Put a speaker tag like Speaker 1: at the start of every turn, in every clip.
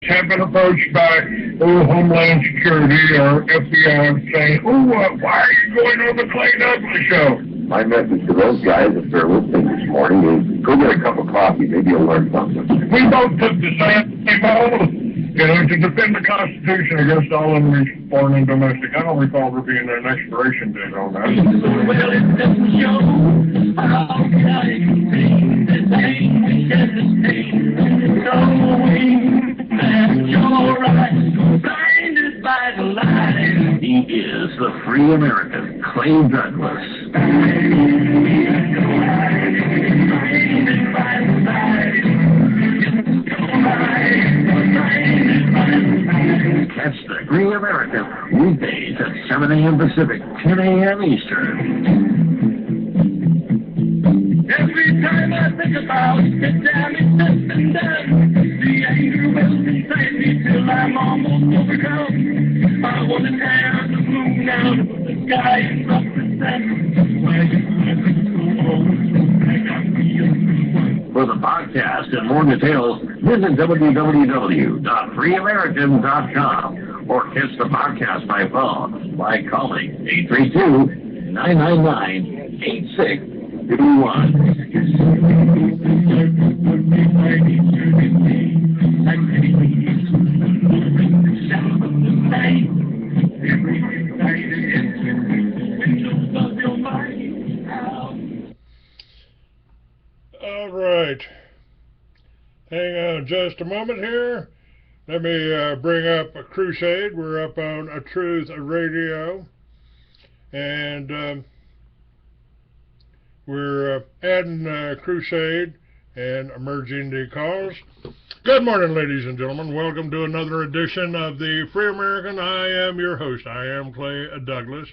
Speaker 1: have been approached by Homeland Security or FBI saying, why are you going on the Clay Douglas show?
Speaker 2: My message to those guys, if they're listening this morning, is go get a cup of coffee. Maybe you'll learn something.
Speaker 1: We both took the same oath, to defend the Constitution against all enemies, foreign and domestic. I don't recall there being an expiration date on that.
Speaker 3: Well, it doesn't show how blinded by the light. He is the free American, Clay Douglas. Catch the Free American weekdays at 7 a.m. Pacific, 10 a.m. Eastern. Every time I think about the damage that's been done, the anger wells inside me till I'm almost overcome. I want to tear the moon out of the sky and drop the sun. For the podcast and more details, visit www.freeamerican.com or catch the podcast by phone by calling 832-998-8631.
Speaker 1: All right. Hang on just a moment here. Let me bring up a Crusade. We're up on a Truth Radio. And we're adding Crusade and merging the calls. Good morning, ladies and gentlemen. Welcome to another edition of the Free American. I am your host. I am Clay Douglas.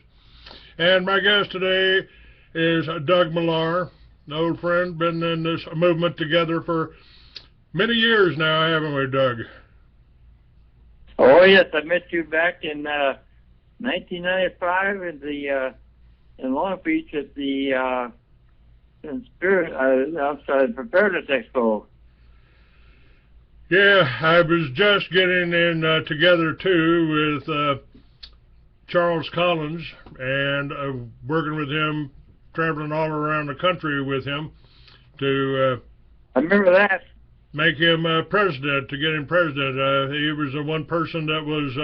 Speaker 1: And my guest today is Doug Millar, an old friend, been in this movement together for many years now, haven't we, Doug?
Speaker 4: Oh, yes. I met you back in 1995 in Long Beach at the Preparedness Expo.
Speaker 1: Yeah, I was just getting in together, too, with Charles Collins and working with him, traveling all around the country with him to
Speaker 4: I remember that.
Speaker 1: Make him president, to get him president. He was the one person that was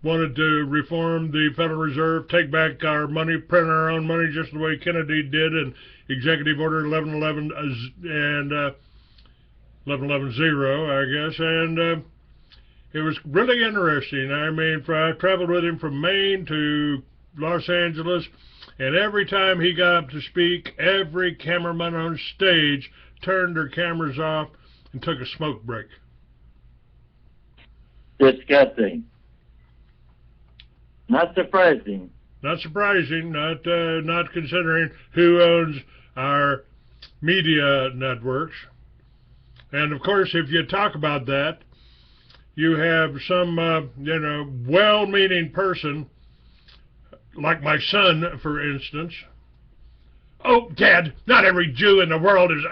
Speaker 1: wanted to reform the Federal Reserve, take back our money, print our own money just the way Kennedy did in Executive Order 1111 and 1110, I guess. And it was really interesting. I mean, I traveled with him from Maine to Los Angeles, and every time he got up to speak, every cameraman on stage turned their cameras off and took a smoke break.
Speaker 4: Disgusting. Not surprising.
Speaker 1: Not surprising, not considering who owns our media networks. And of course, if you talk about that, you have some, well-meaning person, like my son, for instance. Oh, Dad, not every Jew in the world is,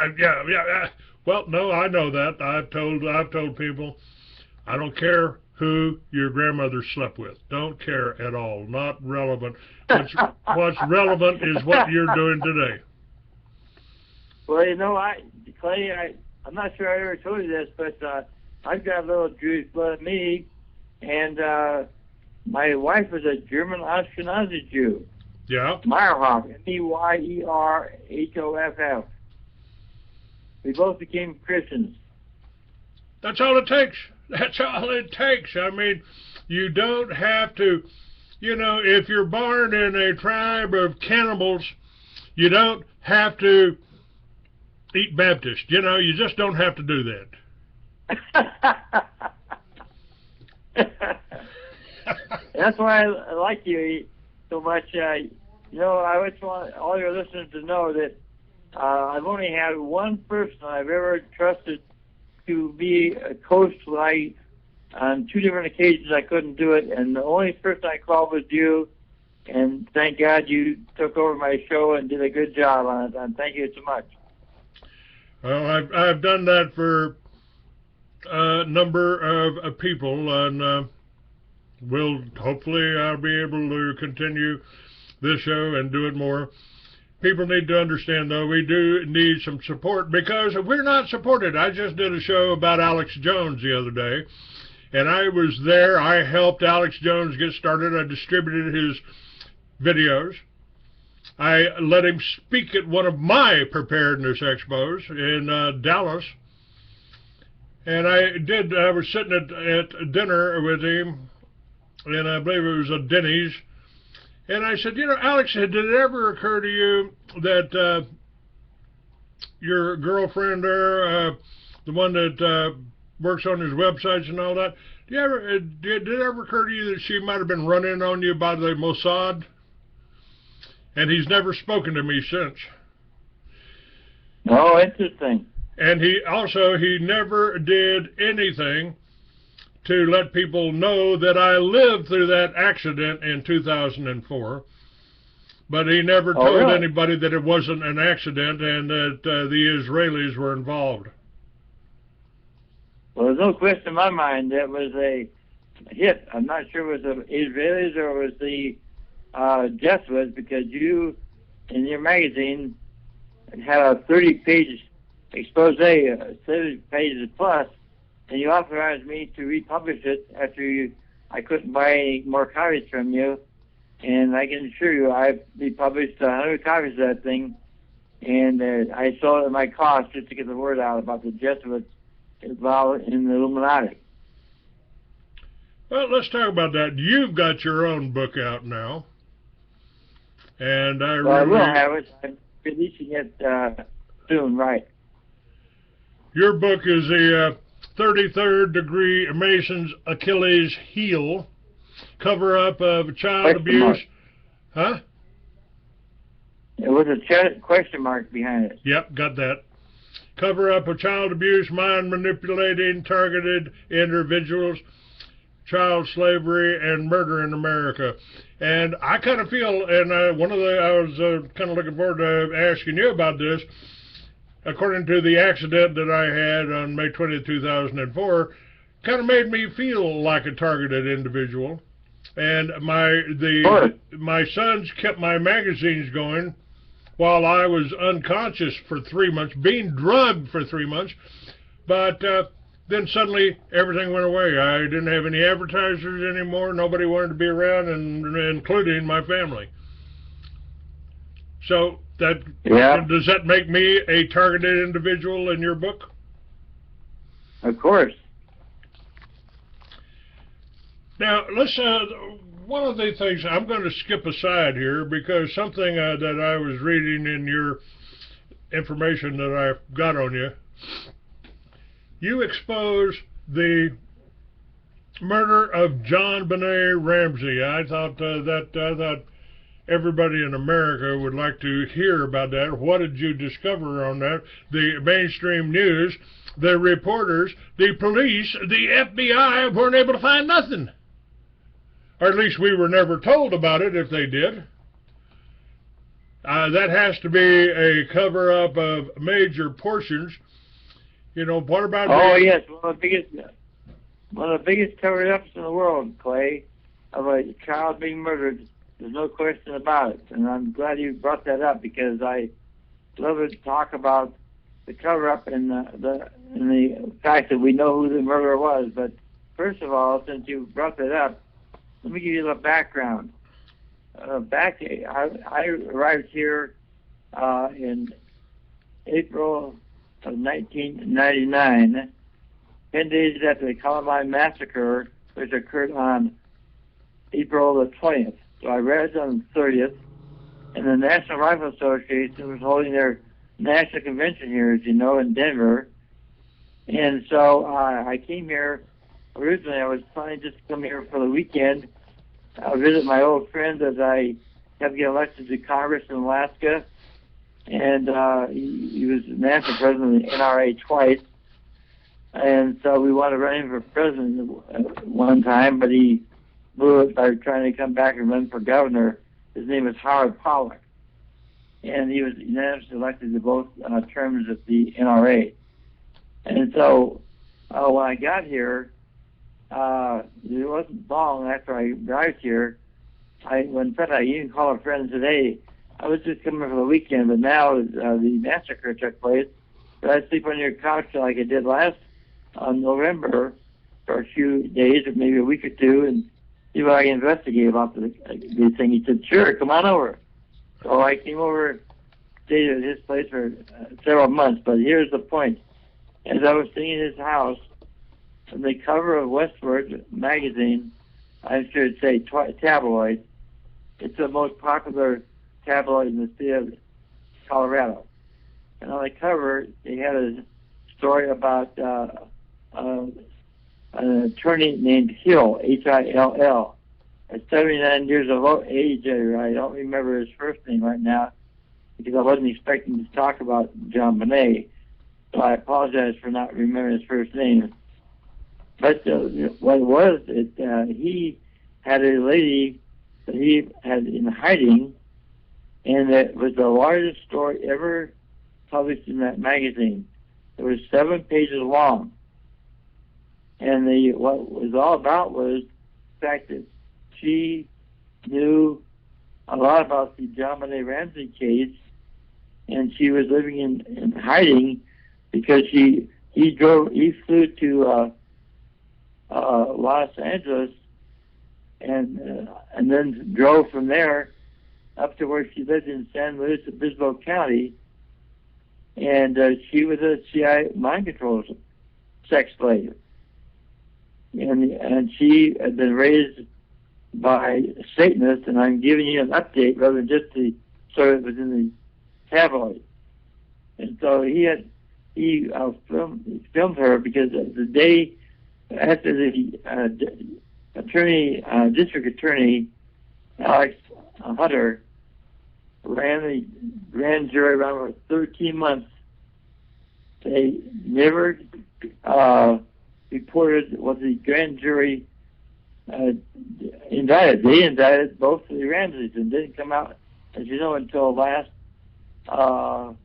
Speaker 1: Well, no, I know that. I've told people, I don't care who your grandmother slept with. Don't care at all. Not relevant. What's relevant is what you're doing today.
Speaker 4: Well, Clay, I'm not sure I ever told you this, but I've got a little Jewish blood in me, and my wife is a German Ashkenazi Jew.
Speaker 1: Yeah.
Speaker 4: Meyerhoff, Meyerhoff. We both became Christians.
Speaker 1: That's all it takes. That's all it takes. I mean, you don't have to, if you're born in a tribe of cannibals, you don't have to eat Baptist. You just don't have to do that.
Speaker 4: That's why I like you so much. I just want all your listeners to know that I've only had one person I've ever trusted to be a coach on two different occasions I couldn't do it, and the only person I called was you, and thank God you took over my show and did a good job on it, and thank you so much.
Speaker 1: Well, I've done that for number of people, and hopefully I'll be able to continue this show and do it more. People need to understand, though, we do need some support, because if we're not supported, I just did a show about Alex Jones the other day, and I was there. I helped Alex Jones get started. I distributed his videos. I let him speak at one of my preparedness expos in Dallas. And I was sitting at dinner with him, and I believe it was a Denny's. And I said, Alex, did it ever occur to you that your girlfriend there, the one that works on his websites and all that, did it ever occur to you that she might have been running on you by the Mossad? And he's never spoken to me since.
Speaker 4: Oh, interesting.
Speaker 1: And he never did anything to let people know that I lived through that accident in 2004. But he never told anybody that it wasn't an accident and that the Israelis were involved.
Speaker 4: Well, there's no question in my mind that was a hit. I'm not sure it was the Israelis or it was the Jesuits, because you, in your magazine, had a 30-page expose, 30 pages plus, and you authorized me to republish it after I couldn't buy any more copies from you. And I can assure you, I republished 100 copies of that thing, and I sold it at my cost just to get the word out about the Jesuits involved in the Illuminati.
Speaker 1: Well, let's talk about that. You've got your own book out now, and I
Speaker 4: will have it. I'm releasing it soon, right?
Speaker 1: Your book is the 33rd Degree Mason's Achilles Heel, Cover-Up of Child Abuse. Huh?
Speaker 4: It was a question mark behind it.
Speaker 1: Yep, got that. Cover-Up of Child Abuse, Mind Manipulating Targeted Individuals, Child Slavery, and Murder in America. And I kind of feel, and I was kind of looking forward to asking you about this. According to the accident that I had on May 20th, 2004, kind of made me feel like a targeted individual. And my sons kept my magazines going while I was unconscious for 3 months, being drugged for 3 months. But then suddenly everything went away. I didn't have any advertisers anymore. Nobody wanted to be around, including my family. So does that make me a targeted individual in your book?
Speaker 4: Of course.
Speaker 1: Now, let's, one of the things, I'm going to skip aside here, because something that I was reading in your information that I got on you, you expose the murder of JonBenet Ramsey. I thought everybody in America would like to hear about that. What did you discover on that? The mainstream news, the reporters, the police, the FBI weren't able to find nothing. Or at least we were never told about it if they did. That has to be a cover-up of major portions. What about...
Speaker 4: Oh, yes, one of the biggest cover-ups in the world, Clay, of a child being murdered. There's no question about it, and I'm glad you brought that up, because I love to talk about the cover-up and the fact that we know who the murderer was. But first of all, since you brought that up, let me give you a little background. I arrived here in April of 1999, 10 days after the Columbine Massacre, which occurred on April the 20th. So I arrived on the 30th, and the National Rifle Association was holding their national convention here, as you know, in Denver. And so I came here. Originally, I was planning just to come here for the weekend, visit my old friend as I have to get elected to Congress in Alaska. And he was national president of the NRA twice. And so we wanted to run him for president one time, but he blew it by trying to come back and run for governor. His name is Howard Pollack. And he was unanimously elected to both terms of the NRA. And so when I got here, it wasn't long after I arrived here. In fact, I even called a friend today. I was just coming for the weekend, but now the massacre took place. But I sleep on your couch like I did last November for a few days, or maybe a week or two, and see what I can investigate about the thing. He said, "Sure, come on over." So I came over, stayed at his place for several months. But here's the point: as I was staying in his house, on the cover of Westward magazine, I should say tabloid. It's the most popular tabloid in the state of Colorado. And on the cover, they had a story about an attorney named Hill, Hill, at 79 years of age. I don't remember his first name right now because I wasn't expecting to talk about JonBenet, so I apologize for not remembering his first name. But what it was, he had a lady that he had in hiding, and it was the largest story ever published in that magazine. It was 7 pages long. And what it was all about was the fact that she knew a lot about the JonBenet Ramsey case, and she was living in hiding because he flew to Los Angeles and then drove from there up to where she lived in San Luis Obispo County, and she was a CIA mind control sex slave, and she had been raised by Satanists, and I'm giving you an update rather than just the story that was in the tabloid. And so he filmed her because the day after the district attorney Alex Hunter ran the grand jury around for 13 months, they never reported what the grand jury indicted. They indicted both of the Ramseys and didn't come out, as you know, until last, what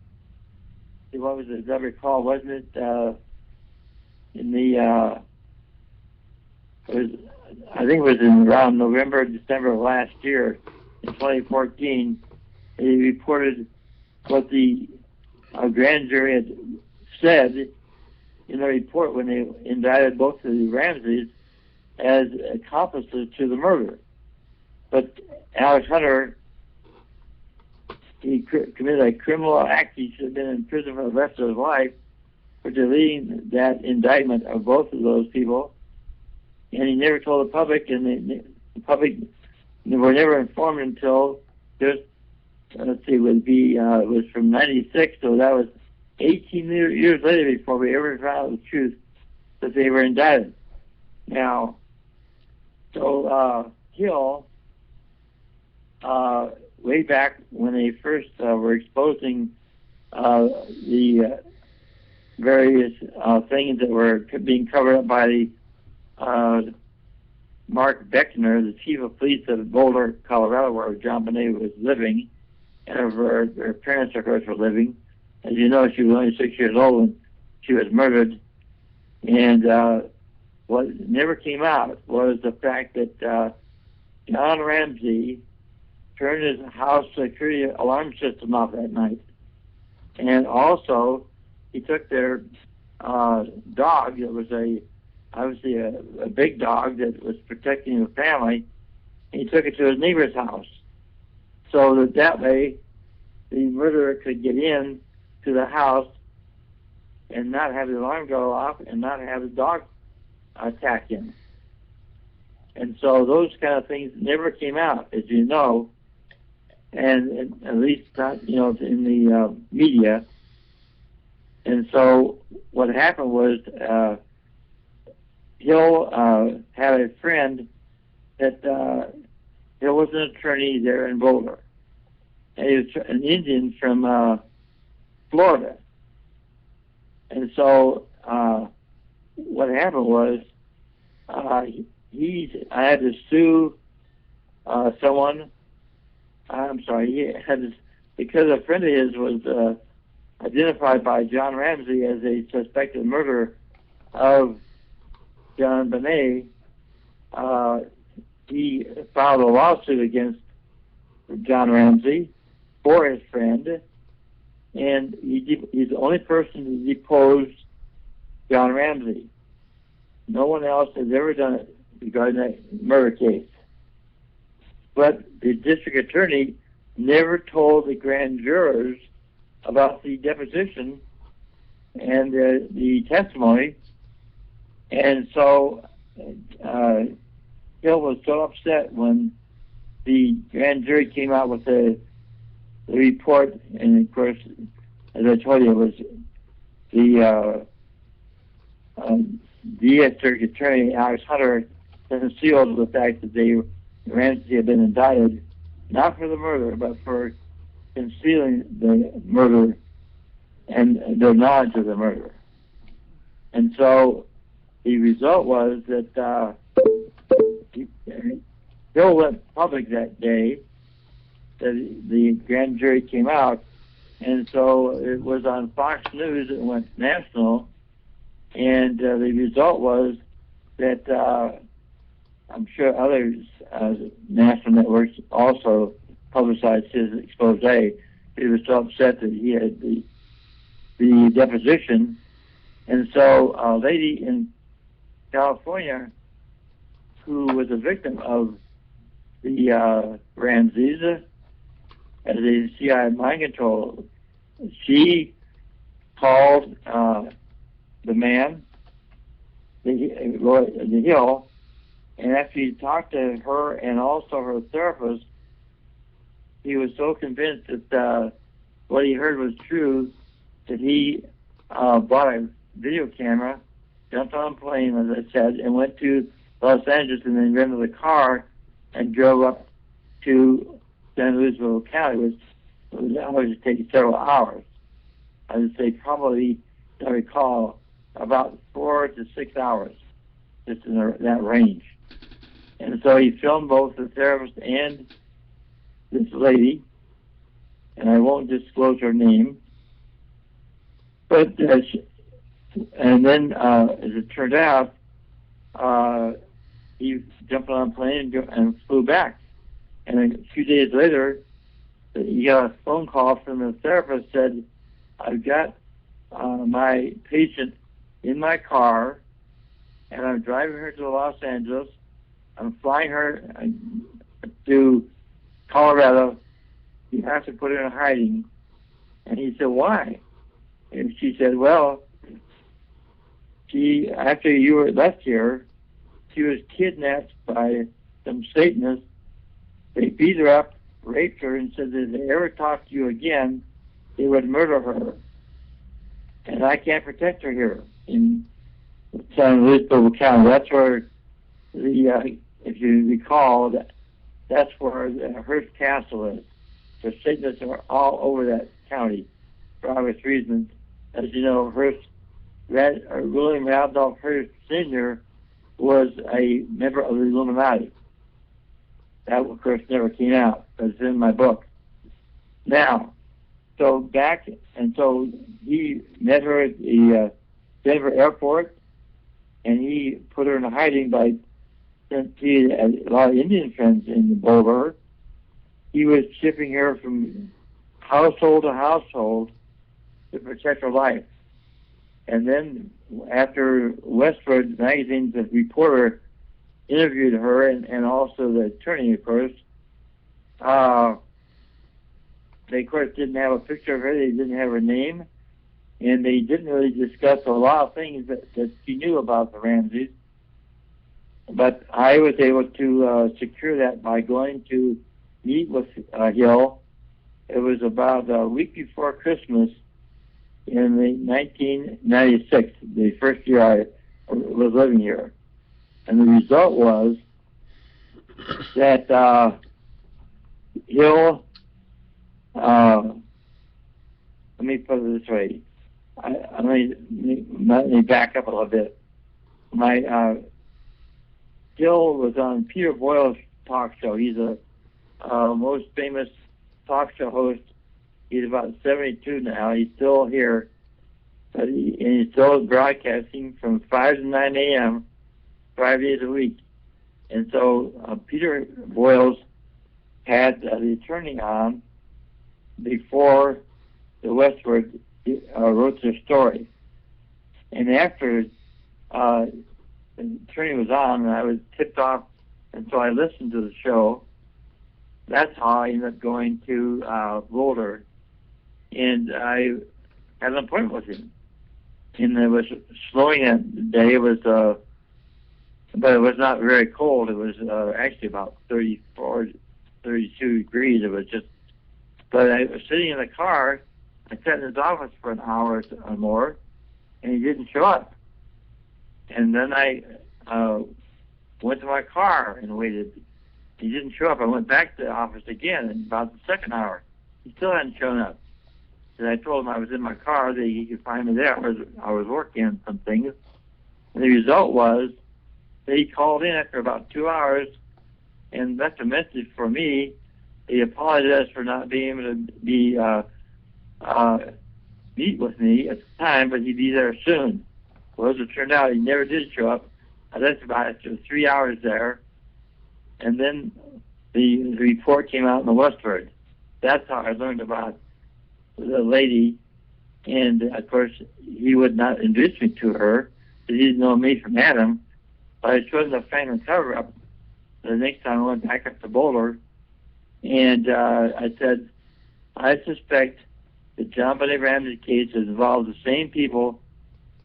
Speaker 4: was it, as I recall, wasn't it I think it was in around November, December of last year, in 2014, they reported what the grand jury had said in the report when they indicted both of the Ramseys as accomplices to the murder. But Alex Hunter, he committed a criminal act. He should have been in prison for the rest of his life for deleting that indictment of both of those people. And he never told the public, and the public were never informed until just, it was from 96, so that was 18 years later before we ever found out the truth that they were indicted. Now, so Hill, way back when they first were exposing the various things that were being covered up by the Mark Beckner, the chief of police of Boulder, Colorado, where JonBenet was living, and her parents, of course, were living. As you know, she was only 6 years old when she was murdered. And what never came out was the fact that John Ramsey turned his house security alarm system off that night. And also, he took their dog that was obviously a big dog that was protecting the family, and he took it to his neighbor's house. So that way, the murderer could get in to the house and not have the alarm go off and not have the dog attack him. And so those kind of things never came out, as you know, and at least not, in the media. And so what happened was Hill had a friend that Hill was an attorney there in Boulder. And he was an Indian from Florida. And so what happened was I had to sue someone. Because a friend of his was identified by John Ramsey as a suspected murderer of JonBenet, he filed a lawsuit against John Ramsey for his friend, and he's the only person to depose John Ramsey. No one else has ever done it regarding that murder case. But the district attorney never told the grand jurors about the deposition and the testimony, and so Hill was so upset when the grand jury came out with the report, and of course, as I told you, it was the district attorney, Alex Hunter, concealed the fact that Ramsey had been indicted, not for the murder, but for concealing the murder and the knowledge of the murder. And so the result was that Hill went public that day. The grand jury came out, and so it was on Fox News. It went national, and the result was that I'm sure other national networks also publicized his expose. He was so upset that he had the deposition, and so a lady in California who was a victim of the Ramseys as a CIA mind control, she called the man, the Hill, and after he talked to her and also her therapist, he was so convinced that what he heard was true that he bought a video camera, jumped on a plane, as I said, and went to Los Angeles, and then rented a car and drove up to San Luis County, which would always take several hours. I would say probably, I recall, about 4 to 6 hours, just in that range. And so he filmed both the therapist and this lady, and I won't disclose her name. But and then, as it turned out, he jumped on a plane and flew back. And a few days later, he got a phone call from the therapist, said, I've got my patient in my car, and I'm driving her to Los Angeles. I'm flying her to Colorado. You have to put her in hiding. And he said, why? And she said, well, after you were left here, she was kidnapped by some Satanists. They beat her up, raped her, and said that if they ever talked to you again, they would murder her. And I can't protect her here in San Luis County. That's where if you recall, that's where Hearst Castle is. The Satanists are all over that county for obvious reasons. As you know, William Randolph Hearst Sr. was a member of the Illuminati. That, of course, never came out, but it's in my book. Now, so he met her at the Denver airport, and he put her in hiding by, since he had a lot of Indian friends in Boulder, he was shipping her from household to household to protect her life. And then after Westward magazine's reporter interviewed her, and also the attorney, of course, they, of course, didn't have a picture of her. They didn't have her name. And they didn't really discuss a lot of things that she knew about the Ramseys. But I was able to secure that by going to meet with Hill. It was about a week before Christmas in the 1996, the first year I was living here. And the result was that Hill, let me put it this way. Let me back up a little bit. Hill was on Peter Boyle's talk show. He's a most famous talk show host. He's about 72 now. He's still here. But he and he's still broadcasting from 5 to 9 a.m., 5 days a week. And so Peter Boyles had the attorney on before the Westward wrote their story. And after the attorney was on, and I was tipped off, and so I listened to the show. That's how I ended up going to Boulder, and I had an appointment with him. And it was snowing that day. It was, but it was not very cold. It was actually about 34, 32 degrees. It was just, but I was sitting in the car. I sat in his office for an hour or more, and he didn't show up. And then I went to my car and waited. He didn't show up. I went back to the office again in about the second hour. He still hadn't shown up. And I told him I was in my car, that he could find me there. I was working on some things. And the result was that he called in after about 2 hours and left a message for me. He apologized for not being able to be meet with me at the time, but he'd be there soon. Well, as it turned out, he never did show up. I left about after 3 hours there, and then the report came out in the Westward. That's how I learned about the lady, and of course he would not introduce me to her because he didn't know me from Adam. But I showed him the Franklin Coverup the next time I went back up to Boulder, and I said, I suspect that JonBenet Ramsey case has involved the same people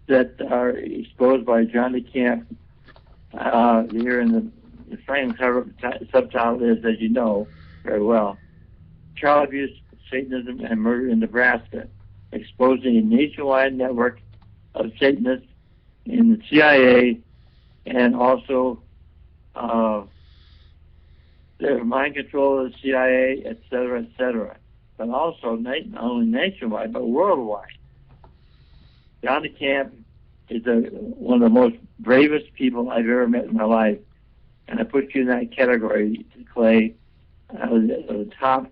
Speaker 4: that are exposed by John DeCamp here in the Franklin Coverup. Subtitle is, as you know very well, Child Abuse, Satanism, and Murder in Nebraska, exposing a nationwide network of Satanists in the CIA, and also their mind control of the CIA, et cetera, but also not only nationwide, but worldwide. John DeCamp is one of the most bravest people I've ever met in my life, and I put you in that category, Clay. The top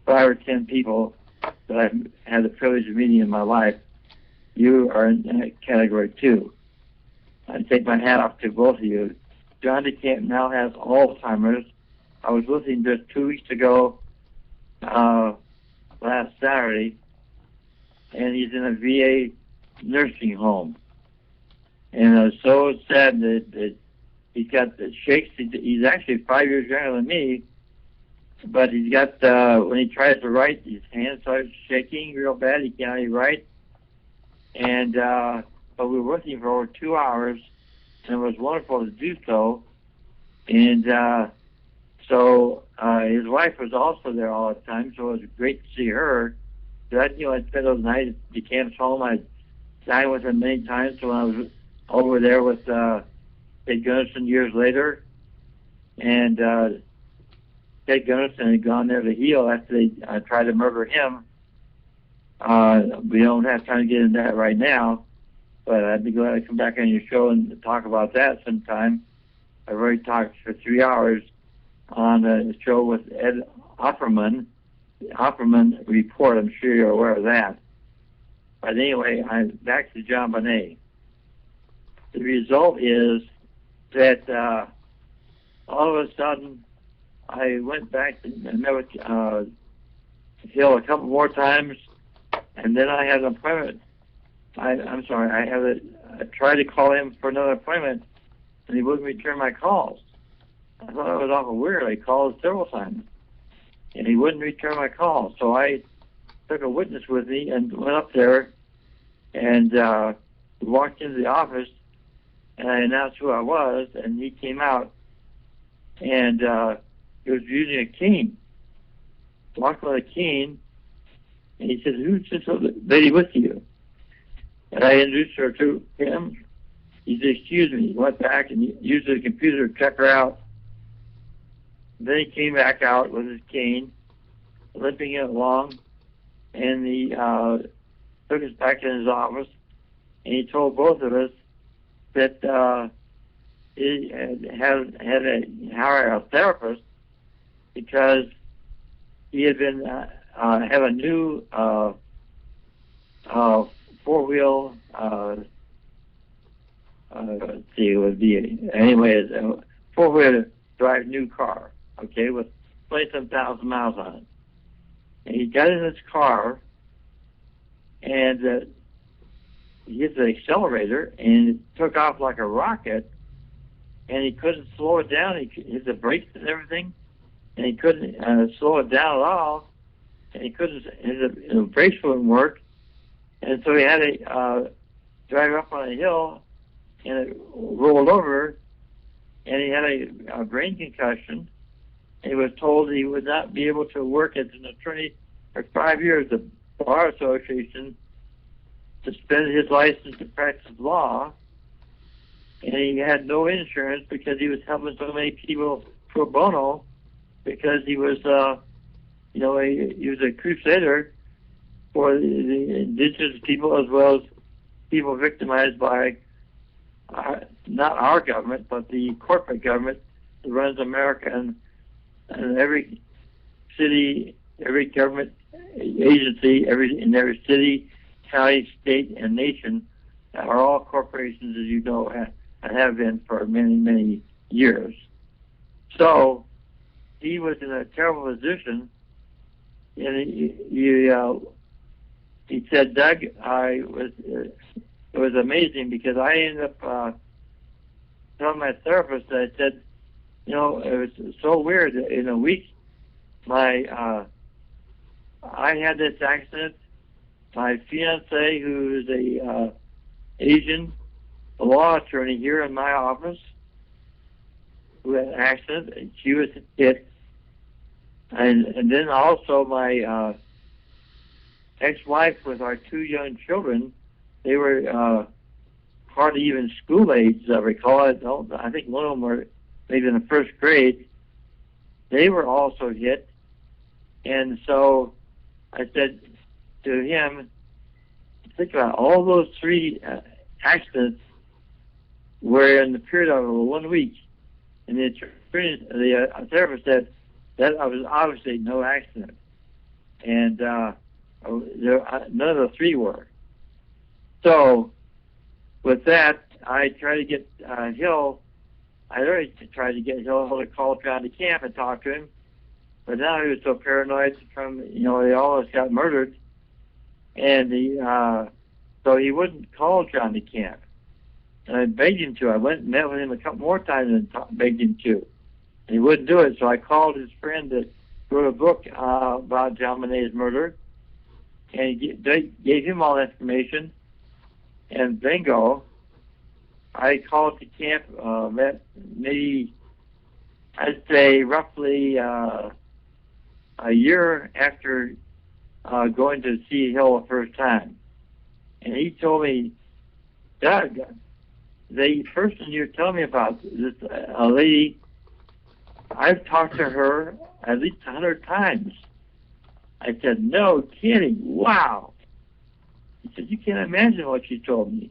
Speaker 4: 5 or 10 people that I've had the privilege of meeting in my life. You are in that category too. I take my hat off to both of you. John DeCamp now has Alzheimer's. I was with him just 2 weeks ago, last Saturday, and he's in a VA nursing home. And I was so sad that he's got the shakes. He's actually 5 years younger than me, but he's got, when he tries to write, his hands start shaking real bad. He can't really write. And, but we were with him for over 2 hours, and it was wonderful to do so. And so his wife was also there all the time, so it was great to see her. So I spent those nights at DeCamp's home. I dined with him many times. So when I was over there with Ted Gunnison years later, and Ted Gunnison had gone there to heal after they tried to murder him. We don't have time to get into that right now, but I'd be glad to come back on your show and talk about that sometime. I've already talked for 3 hours on a show with Ed Offerman, the Offerman Report. I'm sure you're aware of that. But anyway, I'm back to JonBenet. The result is that all of a sudden I went back and met with Hill a couple more times, and then I had an appointment. I tried to call him for another appointment, and he wouldn't return my calls. I thought it was awful weird. I called several times, and he wouldn't return my calls. So I took a witness with me and went up there, and we walked into the office, and I announced who I was, and he came out, and he was using a cane. Walked with a cane, and he said, "Who's this lady with you?" And I introduced her to him. He said, "Excuse me." He went back and used the computer to check her out. Then he came back out with his cane, limping it along, and he took us back in his office, and he told both of us that he had to hire a therapist because he had been have a new four-wheel, let's see, it would be, anyway, a four-wheel drive new car, okay, with 20,000 miles on it. And he got in his car, and he hit the accelerator, and it took off like a rocket, and he couldn't slow it down. He hit the brakes and everything, and he couldn't slow it down at all, and he couldn't, his brakes wouldn't work, and so he had to drive up on a hill, and it rolled over, and he had a brain concussion. He was told he would not be able to work as an attorney for 5 years. The Bar Association suspended his license to practice law, and he had no insurance because he was helping so many people pro bono, because he was, he was a crusader for the indigenous people as well as people victimized by not our government, but the corporate government that runs America, and every city, every government agency, in every city, county, state, and nation are all corporations, as you know, and have been for many, many years. So he was in a terrible position, and he said, Doug, it was amazing because I ended up telling my therapist that I said, it was so weird. In a week, I had this accident. My fiance, who is a Asian law attorney here in my office, who had an accident, and she was hit. And then also my ex-wife with our two young children, they were hardly even school age, as I recall. I think one of them were maybe in the first grade. They were also hit. And so I said to him, think about all those three accidents were in the period of 1 week. And the therapist said that I was obviously no accident. And none of the three were. So with that, I tried to get Hill. I already tried to get Hill to call John DeCamp and talk to him, but now he was so paranoid from, they almost got murdered, and so he wouldn't call John DeCamp. And I begged him to. I went and met with him a couple more times and begged him to, and he wouldn't do it. So I called his friend that wrote a book about JonBenet's murder, and he gave him all the information, and bingo, I called DeCamp maybe, I'd say roughly a year after going to see Hill the first time. And he told me, Doug, the person you're telling me about, this lady, I've talked to her at least 100 times. I said, no kidding, wow. He said, you can't imagine what she told me.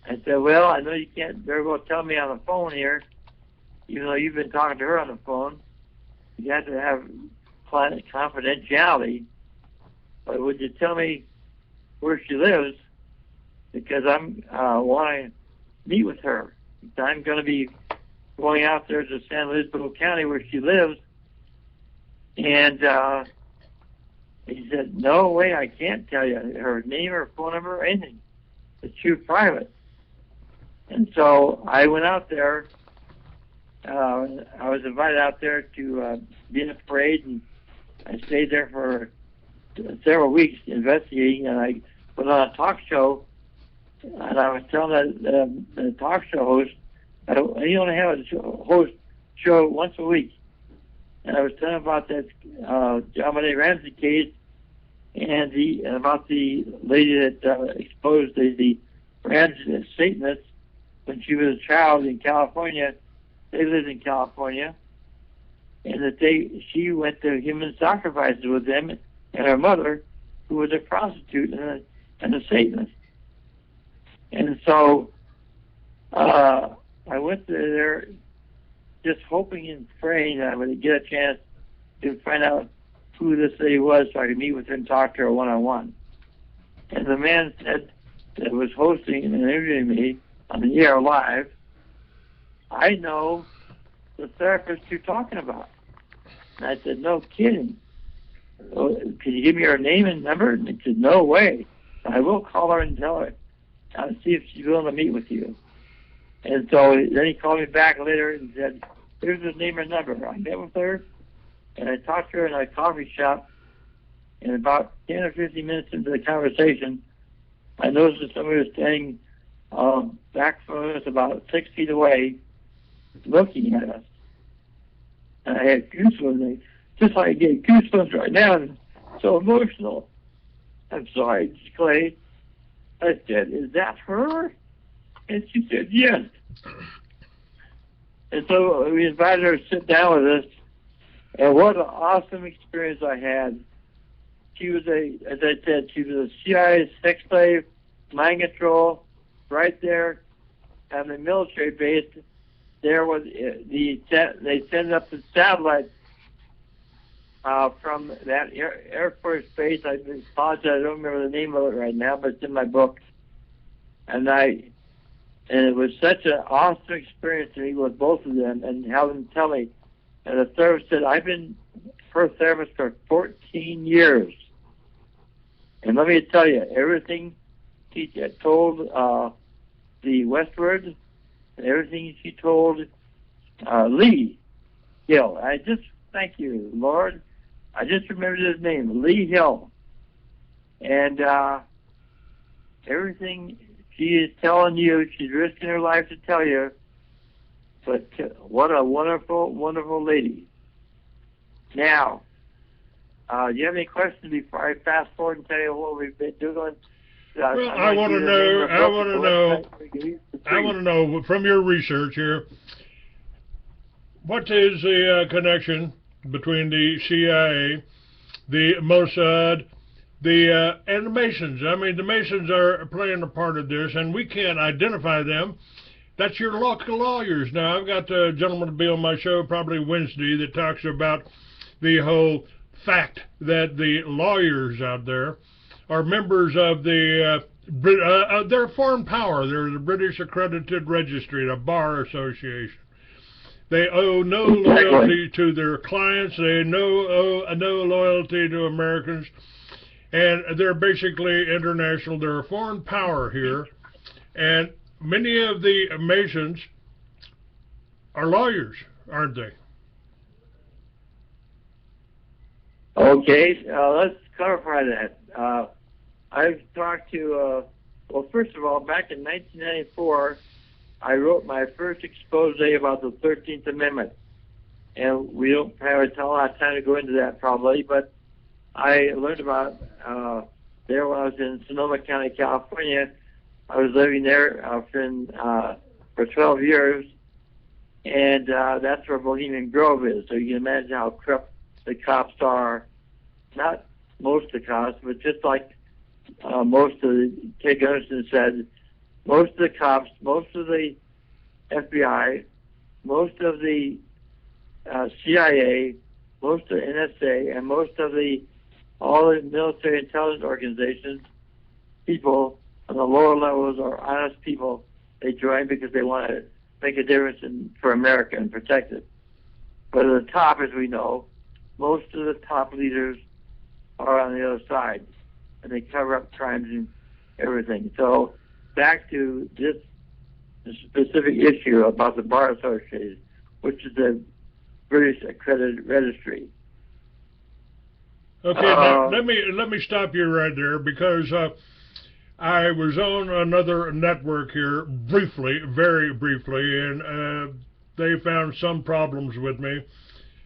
Speaker 4: I said, well, I know you can't very well tell me on the phone here, even though you've been talking to her on the phone. You have to have confidentiality. But would you tell me where she lives? Because I want to meet with her. I'm going to be going out there to San Luis County where she lives. And he said, no way, I can't tell you her name or phone number or anything. It's too private. And so I went out there. I was invited out there to be in a parade, and I stayed there for several weeks investigating, and I went on a talk show, and I was telling the talk show host, he only have a host show once a week, and I was telling about that JonBenet Ramsey case, and about the lady that exposed the Ramsey Satanists when she was a child in California. They lived in California, and that she went to human sacrifices with them and her mother, who was a prostitute and a Satanist. And so I went there just hoping and praying that I would get a chance to find out who this lady was so I could meet with her and talk to her one-on-one. And the man said, that was hosting and interviewing me on the air live, I know the therapist you're talking about. And I said, no kidding. Oh, can you give me her name and number? And he said, no way. I will call her and tell her, see if she's willing to meet with you. And so then he called me back later and said, here's her name and number. I met with her, and I talked to her in a coffee shop. And about 10 or 15 minutes into the conversation, I noticed that somebody was standing back from us about 6 feet away, looking at us. And I had goosebumps, just like I get goosebumps right now. And so emotional. I'm sorry, Clay. I said, is that her? And she said, yes. And so we invited her to sit down with us. And what an awesome experience I had. She was as I said, she was a CIA sex slave, mind control, right there on the military base. There was they sent up the satellite from that Air Force base. I apologize, I don't remember the name of it right now, but it's in my book. And it was such an awesome experience to me with both of them, and have them tell me. And the therapist said, I've been her therapist for 14 years. And let me tell you, everything she told the Westward, and everything she told Lee Hill. I just, thank you, Lord. I just remembered his name, Lee Hill. And everything she is telling you, she's risking her life to tell you. But what a wonderful, wonderful lady. Now, do you have any questions before I fast forward and tell you what we've been doing?
Speaker 1: Well, I want to know from your research here, what is the connection between the CIA, the Mossad, and the Masons? I mean, the Masons are playing a part of this, and we can't identify them. That's your local lawyers. Now, I've got a gentleman to be on my show probably Wednesday that talks about the whole fact that the lawyers out there are members of they're foreign power. They're the British Accredited Registry, a bar association. They owe no loyalty to their clients. They owe no loyalty to Americans. And they're basically international. They're a foreign power here. And many of the Masons are lawyers, aren't they?
Speaker 4: Okay, let's clarify that. I've talked to, well, first of all, back in 1994, I wrote my first expose about the 13th Amendment. And we don't have a lot of time to go into that probably, but I learned about there when I was in Sonoma County, California. I was living there for 12 years, and that's where Bohemian Grove is. So you can imagine how corrupt the cops are. Not most of the cops, but just like most of the, Ted Gunderson said, most of the cops, most of the FBI, most of the CIA, most of the NSA, and most of all the military intelligence organizations, people on the lower levels are honest people. They join because they want to make a difference for America and protect it. But at the top, as we know, most of the top leaders are on the other side, and they cover up crimes and everything. So back to this specific issue about the Bar Association, which is the British Accredited Registry.
Speaker 1: Okay, now let me stop you right there, because I was on another network here briefly, very briefly, and they found some problems with me,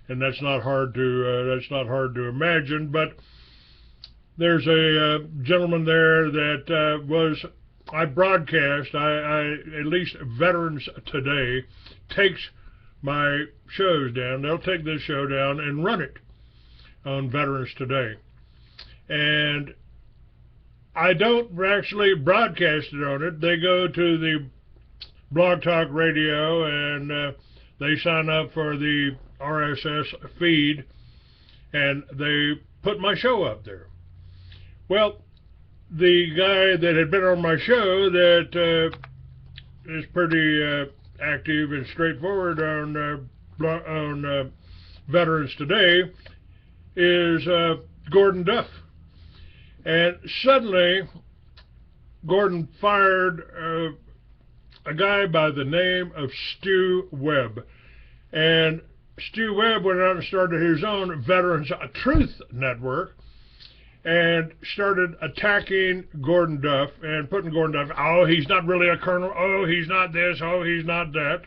Speaker 1: and that's not hard to imagine. But there's a gentleman there that I broadcast. I at least Veterans Today takes my shows down. They'll take this show down and run it on Veterans Today, and I don't actually broadcast it on it. They go to the Blog Talk Radio and they sign up for the RSS feed, and they put my show up there. Well, the guy that had been on my show that is pretty active and straightforward on Veterans Today is Gordon Duff. And suddenly, Gordon fired a guy by the name of Stu Webb. And Stu Webb went out and started his own Veterans Truth Network and started attacking Gordon Duff and putting Gordon Duff, oh, he's not really a colonel, oh, he's not this, oh, he's not that.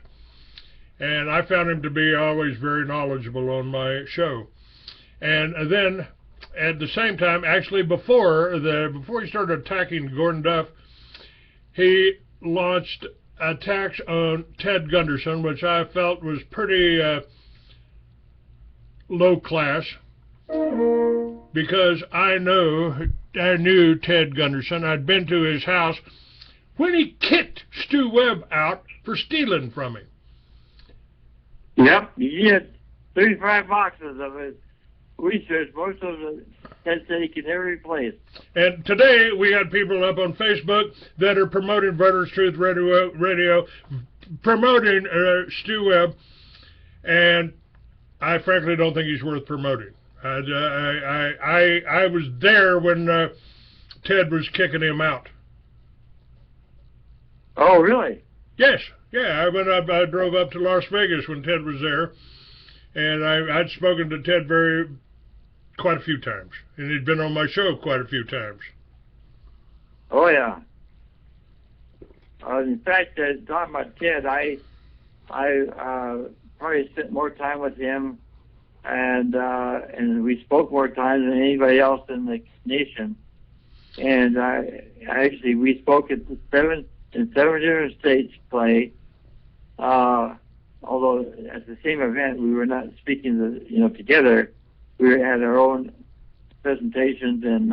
Speaker 1: And I found him to be always very knowledgeable on my show. And then, at the same time, actually before he started attacking Gordon Duff, he launched attacks on Ted Gunderson, which I felt was pretty low class, because I knew Ted Gunderson. I'd been to his house when he kicked Stu Webb out for stealing from him.
Speaker 4: Yep, he had 35 boxes of his research. Most of the Ted said he could never replace.
Speaker 1: And today we had people up on Facebook that are promoting Veterans Truth Radio, promoting Stu Webb, and I frankly don't think he's worth promoting. I was there when Ted was kicking him out.
Speaker 4: Oh, really?
Speaker 1: Yes, yeah. I drove up to Las Vegas when Ted was there, and I'd spoken to Ted quite a few times, and he'd been on my show quite a few times.
Speaker 4: Oh, yeah. In fact, talking about Ted, I probably spent more time with him, and we spoke more times than anybody else in the nation. And we spoke at seven different states play. Although at the same event we were not speaking together. We had our own presentations, and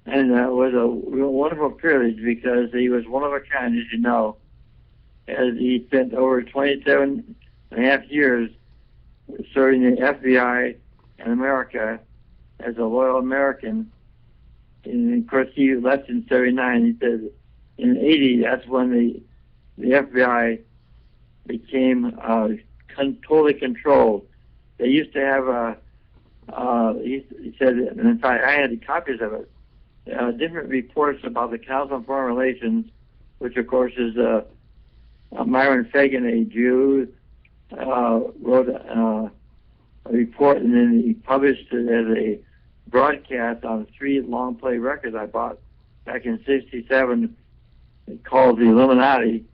Speaker 4: it was a wonderful privilege because he was one of a kind, as you know. As he spent over 27 and a half years serving the FBI in America as a loyal American. And of course, he left in '79. He said in '80, that's when the FBI became totally controlled. They used to have he said, and in fact, I had copies of it, different reports about the Council on Foreign Relations, which of course is Myron Fagan, a Jew, wrote a report, and then he published it as a broadcast on 3 long play records I bought back in '67 called The Illuminati.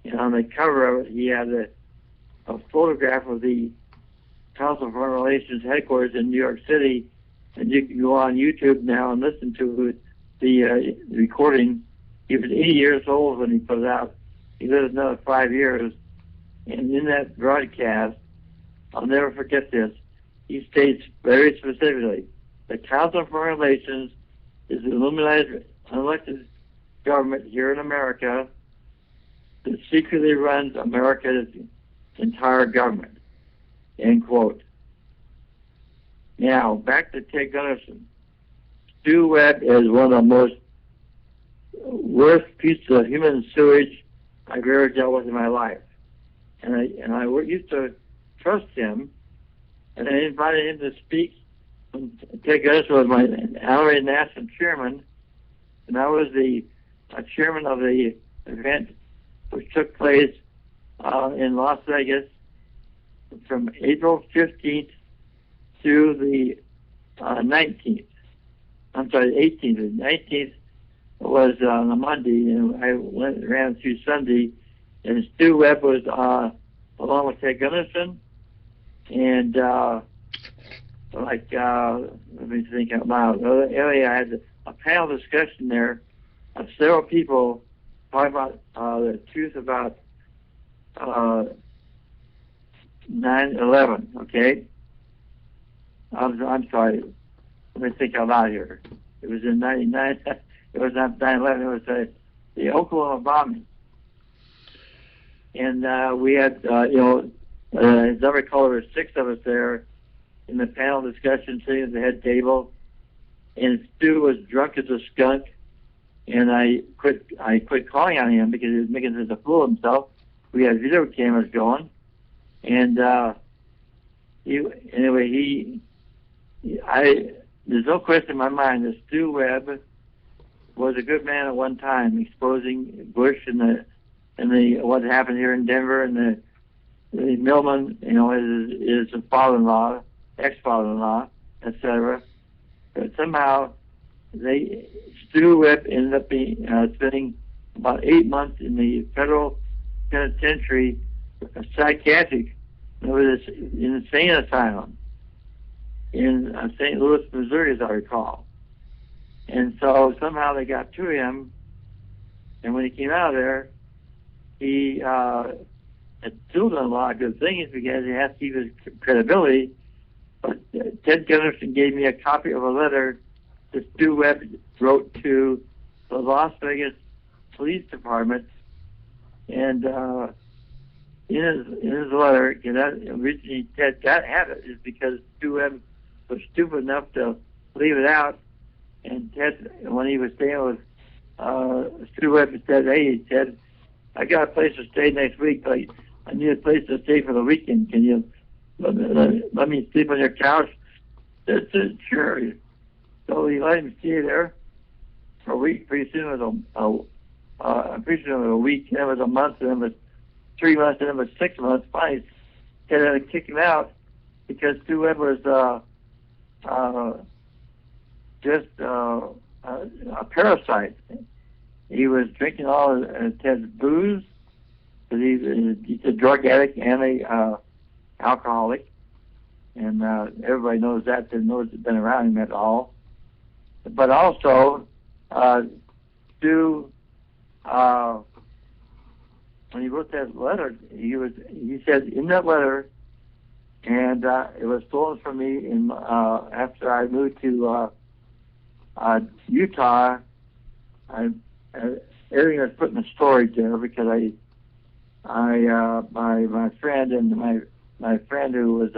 Speaker 4: And on the cover of it, he had a photograph of the Council on Foreign Relations headquarters in New York City, and you can go on YouTube now and listen to the recording. He was 80 years old when he put it out. He lived another 5 years, and in that broadcast, I'll never forget this, he states very specifically, the Council on Foreign Relations is the Illuminati unelected government here in America that secretly runs America's entire government. End quote. Now, back to Ted Gunderson. Stu Webb is one of the most worst pieces of human sewage I've ever dealt with in my life. And I used to trust him, and I invited him to speak. Ted Gunderson was my honorary national chairman, and I was the chairman of the event which took place in Las Vegas from April 15th through the 19th. I'm sorry, the 18th. The 19th was on a Monday, and I ran through Sunday, and Stu Webb was along with Ted Gunderson, and let me think out loud. I had a panel discussion there of several people talking about the truth about 9/11. Okay, I'm sorry. Let me think out loud here. It was in '99. It was not 9/11. It was the Oklahoma bombing, and we had as I recall, there were 6 of us there in the panel discussion, sitting at the head table, and Stu was drunk as a skunk, and I quit calling on him because he was making such a fool of himself. We had video cameras going, and there's no question in my mind that Stu Webb was a good man at one time, exposing Bush and the what happened here in Denver, and the Millman, his father-in-law, ex-father-in-law, etc. But somehow Stu Webb ended up spending about 8 months in the federal penitentiary, psychiatric, insane asylum in St. Louis, Missouri, as I recall. And so somehow they got to him, and when he came out of there, he had still done a lot of good things because he has to keep his credibility. But Ted Gunderson gave me a copy of a letter that Stu Webb wrote to the Las Vegas Police Department, and in his letter, originally Ted had it, is because Stu Webb was stupid enough to leave it out. And Ted, when he was staying with Stu Webb, said, "Hey, Ted, I got a place to stay next week, but I need a place to stay for the weekend. Can you let me sleep on your couch?" I said, "Sure." So he let him stay there for a week. Pretty soon it was a week, then it was a month, then it was 3 months, then it was 6 months. Finally, Ted had to kick him out because Stu Webb was just a parasite. He was drinking all of Ted's booze, because he's a drug addict and a alcoholic, and everybody knows that. They knows it's been around him at all. But also, Stu, when he wrote that letter, he said in that letter, and it was stolen from me after I moved to Utah. Everything was put in storage there because my friend who was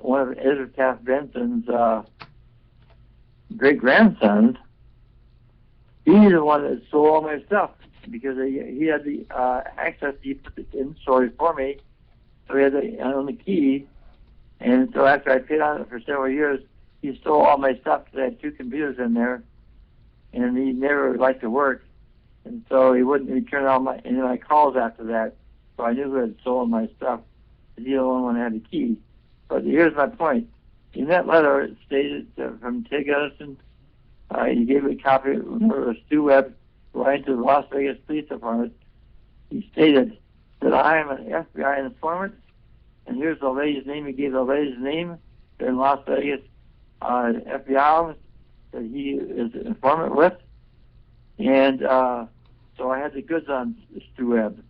Speaker 4: one of Ezra Taft Benson's great grandsons, he's the one that stole all my stuff because he had the access. He put it in storage for me, so he had the only key. And so after I paid on it for several years, he stole all my stuff because I had 2 computers in there, and he never liked to work, and so he wouldn't return all my calls after that. So I knew who had stolen my stuff. He's the only one that had the key. But here's my point. In that letter, it stated from Ted Gunderson, he gave me a copy of Stu Webb writing to the Las Vegas Police Department. He stated that I am an FBI informant, and here's the lady's name. He gave the lady's name in Las Vegas FBI office that he is an informant with, and so I had the goods on Stu Webb.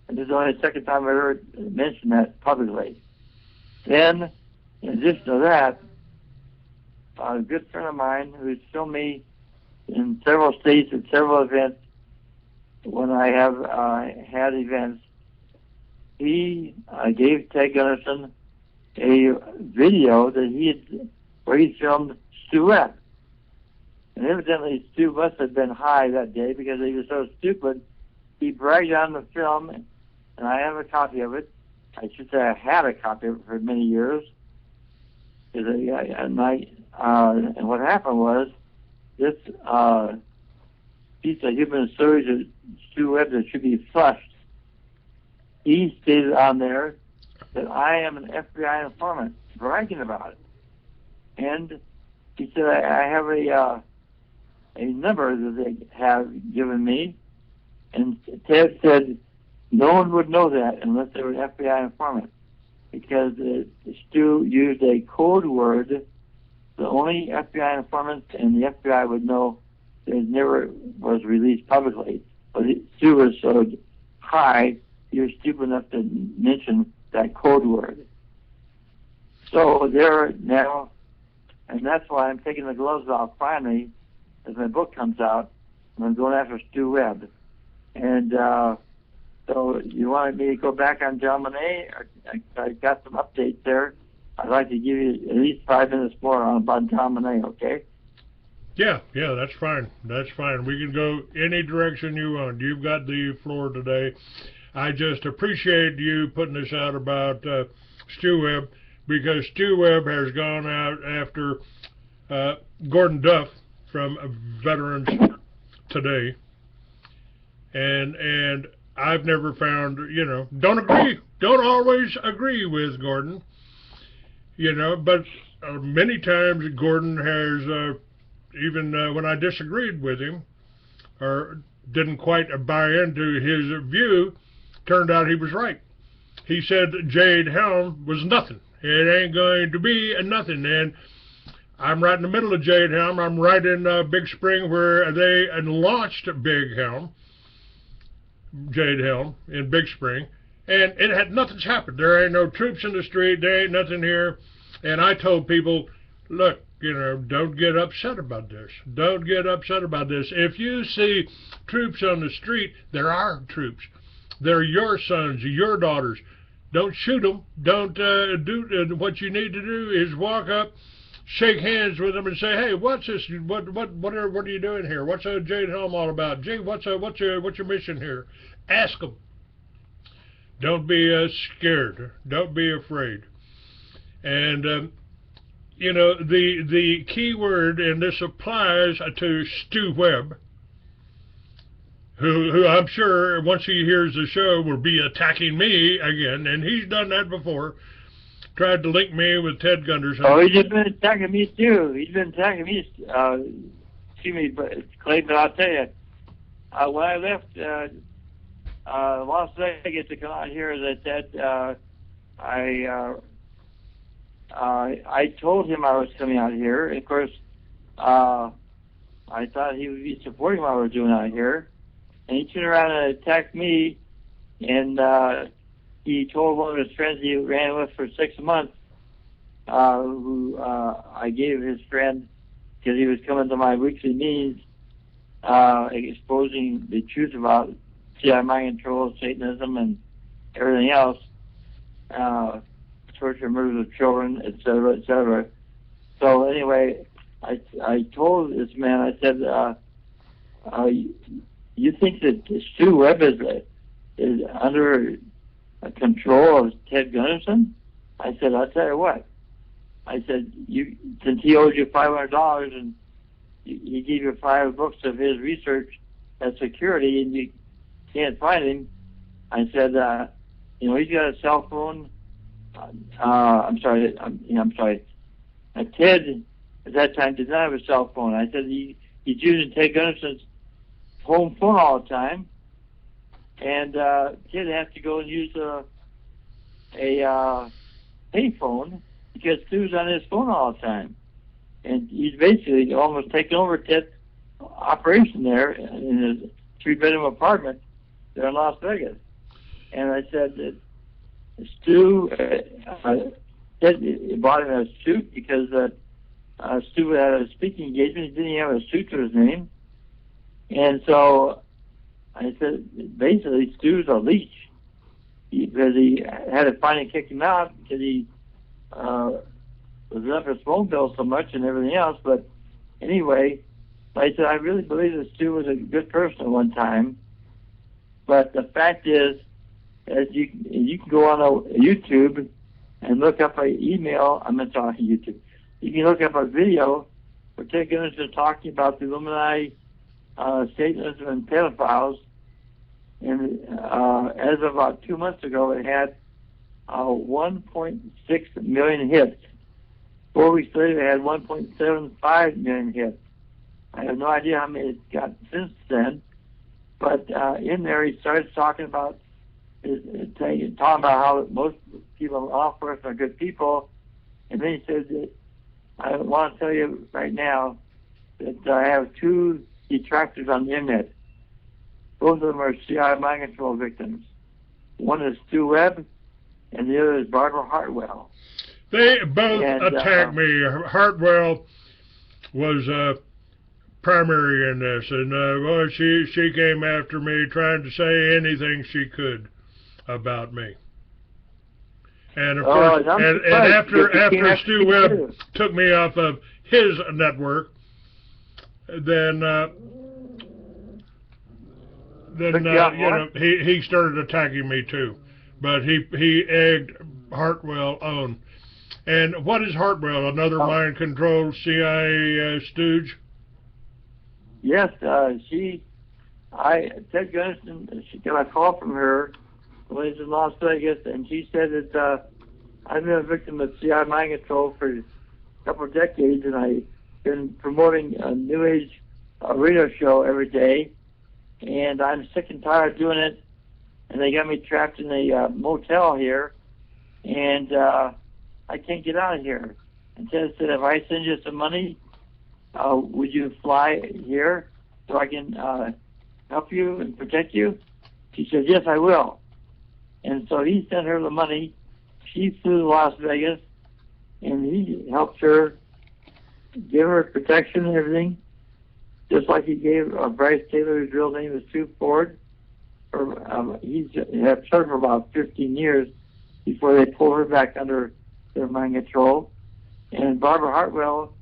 Speaker 4: And this is only the second time I ever mentioned that publicly. Then, in addition to that, a good friend of mine who's filmed me in several states at several events when I have had events, he gave Ted Gunderson a video that where he filmed Stu Webb. And evidently Stu must have been high that day because he was so stupid. He bragged on the film, and I have a copy of it. I should say I had a copy of it for many years. And what happened was this piece of human storage of Stu Webb that should be flushed. He stated on there that I am an FBI informant, bragging about it. And he said I have a number that they have given me, and Ted said no one would know that unless they were an FBI informant, because Stu used a code word that only FBI informants and the FBI would know. That it never was released publicly, but Stu was so high, he was stupid enough to mention that code word. So there now, and that's why I'm taking the gloves off finally as my book comes out, and I'm going after Stu Webb. And so you wanted me to go back on JonBenet? I got some updates there. I'd like to give you at least 5 minutes more on about JonBenet, okay?
Speaker 1: Yeah, that's fine. That's fine. We can go any direction you want. You've got the floor today. I just appreciate you putting this out about Stu Webb, because Stu Webb has gone out after Gordon Duff from Veterans Today, and I've never found, don't always agree with Gordon, but many times Gordon has, even when I disagreed with him or didn't quite buy into his view, turned out he was right. He said Jade Helm was nothing. It ain't going to be a nothing. And I'm right in the middle of Jade Helm. I'm right in Big Spring where they launched Jade Helm in Big Spring. And it had nothing's happened. There ain't no troops in the street. There ain't nothing here. And I told people, look, don't get upset about this. Don't get upset about this. If you see troops on the street, there are troops. They're your sons, your daughters. Don't shoot them. Don't do what you need to do is walk up, shake hands with them, and say, "Hey, what's this? What are you doing here? What's Jade Helm all about? Gee, what's your mission here?" Ask them. Don't be scared. Don't be afraid. And the key word, and this applies to Stu Webb, who I'm sure once he hears the show will be attacking me again, and he's done that before. Tried to link me with Ted Gunderson.
Speaker 4: Oh, he's been attacking me too. He's been attacking me. Clay, but I'll tell you, when I left Las Vegas to come out here, as I said, I told him I was coming out here. Of course, I thought he would be supporting what I was doing out here. And he turned around and attacked me, and he told one of his friends he ran with for 6 months, who I gave his friend, because he was coming to my weekly meetings, exposing the truth about CI mind control, Satanism, and everything else, torture, murders of children, etc., etc. So anyway, I told this man, I said, you think that Stu Webb is under control of Ted Gunderson? I said, I'll tell you what. I said, since he owes you $500 and he gave you 5 books of his research as security and you can't find him, I said, he's got a cell phone. I'm sorry. Ted at that time did not have a cell phone. I said he's using Ted Gunderson's home phone all the time, and Ted has to go and use a pay phone because Stu's on his phone all the time, and he's basically almost taken over Ted's operation there in his 3-bedroom apartment there in Las Vegas. And I said that Stu, Ted bought him a suit because Stu had a speaking engagement. He didn't even have a suit to his name. And so I said, basically, Stu's a leech because he had to finally kick him out because he was up his phone bill so much and everything else. But anyway, I said, I really believe that Stu was a good person at one time. But the fact is, as you can go on YouTube and look up an email. YouTube. You can look up a video where Ted Gunderson is talking about the Illuminati, Satanism, and pedophiles. And as of about 2 months ago, it had 1.6 million hits. 4 weeks later, it had 1.75 million hits. I have no idea how many it's got since then. But in there, he started talking about how most people in law enforcement are good people. And then he said that I want to tell you right now that I have 2 detractors on the internet. Both of them are CI mind control victims. One is Stu Webb, and the other is Barbara Hartwell.
Speaker 1: They both attacked me. Hartwell was primary in this, and she came after me trying to say anything she could about me. And of course,
Speaker 4: I'm
Speaker 1: and
Speaker 4: surprised because you
Speaker 1: after
Speaker 4: can't
Speaker 1: Stu
Speaker 4: actually
Speaker 1: Webb
Speaker 4: do it.
Speaker 1: took me off of his network, then
Speaker 4: Took you off
Speaker 1: you know,
Speaker 4: what?
Speaker 1: he started attacking me too. But he egged Hartwell on. And what is Hartwell? Another mind control CIA stooge?
Speaker 4: Yes, Ted Gunnison, she got a call from her when he was in Las Vegas, and she said that I've been a victim of CIA mind control for a couple of decades, and I've been promoting a New Age radio show every day, and I'm sick and tired of doing it, and they got me trapped in a motel here, and I can't get out of here. And Ted said, if I send you some money, would you fly here so I can help you and protect you? She said, yes, I will. And so he sent her the money. She flew to Las Vegas, and he helped her, give her protection and everything, just like he gave Bryce Taylor, whose real name is Sue Ford. He's had her for about 15 years before they pulled her back under their mind control. And Barbara Hartwell,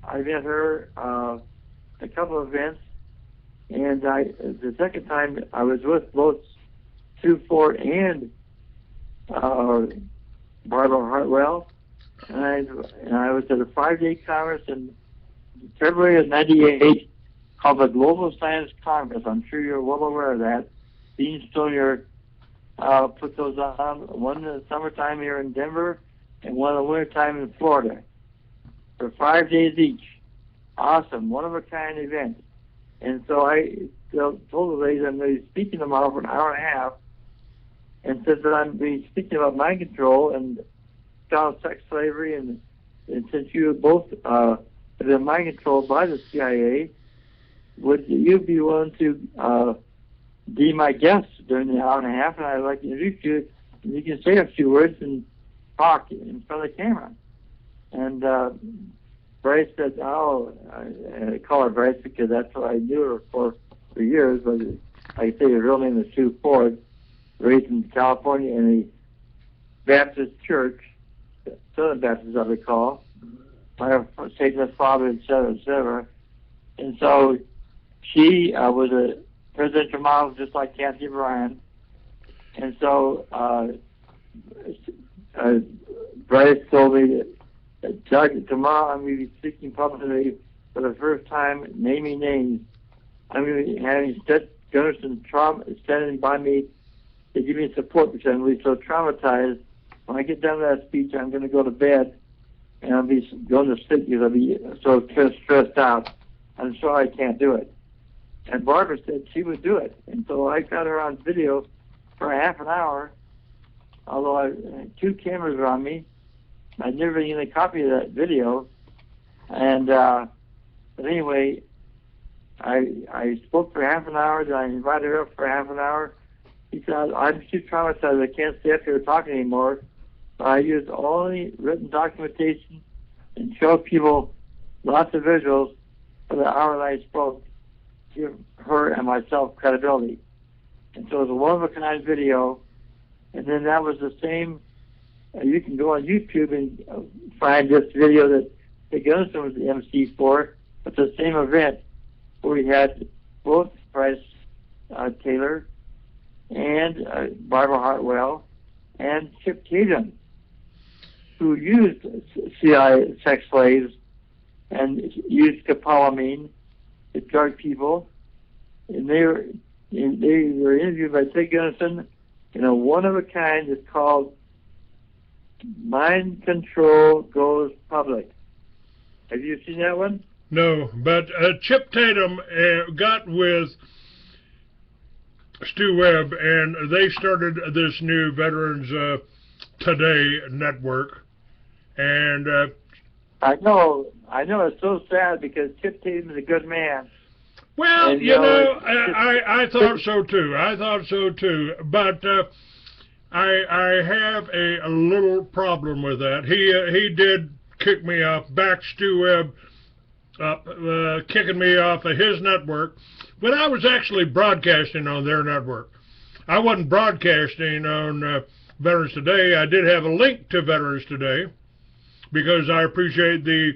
Speaker 4: I met her a couple of events, and the second time I was with both Sue Ford and Barbara Hartwell, and I was at a 5-day conference in February of '98 called the Global Science Congress. I'm sure you're well aware of that. Dean Stonier put those on, one in the summertime here in Denver and one in the wintertime in Florida for 5 days each. Awesome, one-of-a-kind event. And so I told the ladies I'm going to be speaking tomorrow for an hour and a half, and said that I'm going to be speaking about mind control and child sex slavery, and since you both have been mind controlled by the CIA, would you be willing to be my guest during the hour and a half, and I'd like to introduce you, and you can say a few words and talk in front of the camera. And Bryce said, I call her Bryce because that's what I knew her for years, but I say her real name is Sue Ford, raised in California in a Baptist church, Southern Baptist I recall, by her Satanist father, et cetera. And so she was a presidential model just like Kathy Bryan. And so Bryce told me that Doug, tomorrow I'm going to be speaking publicly for the first time, naming names. I'm going to be having Ted Gunnison standing by me to give me support because I'm really so traumatized. When I get done with that speech, I'm going to go to bed and I'll be going to sleep because I'll be so stressed out. I'm sure I can't do it. And Barbara said she would do it. And so I got her on video for a half an hour, although I had 2 cameras on me. I'd never even a copy of that video. And but anyway, I spoke for half an hour, then I invited her up for half an hour. He said, I'm too traumatized, I can't stay up here talking anymore. So I used only written documentation and showed people lots of visuals for the hour that I spoke, to give her and myself credibility. And so it was a one-of-a-kind video, and then that was the same. You can go on YouTube and find this video that Ted Gunnison was the MC for. It's the same event where we had both Bryce Taylor and Barbara Hartwell and Chip Tatum, who used CIA sex slaves and used scopolamine to drug people. And they were interviewed by Ted Gunnison in a one-of-a-kind that's called Mind Control Goes Public. Have you seen that one?
Speaker 1: No, but Chip Tatum got with Stu Webb, and they started this new Veterans Today network. And
Speaker 4: I know. It's so sad because Chip Tatum is a good man.
Speaker 1: Well,
Speaker 4: and,
Speaker 1: you know, I thought so too. I thought so too. But I have a little problem with that. He did kick me off, back Stu Webb, kicking me off of his network, but I was actually broadcasting on their network. I wasn't broadcasting on Veterans Today. I did have a link to Veterans Today because I appreciate the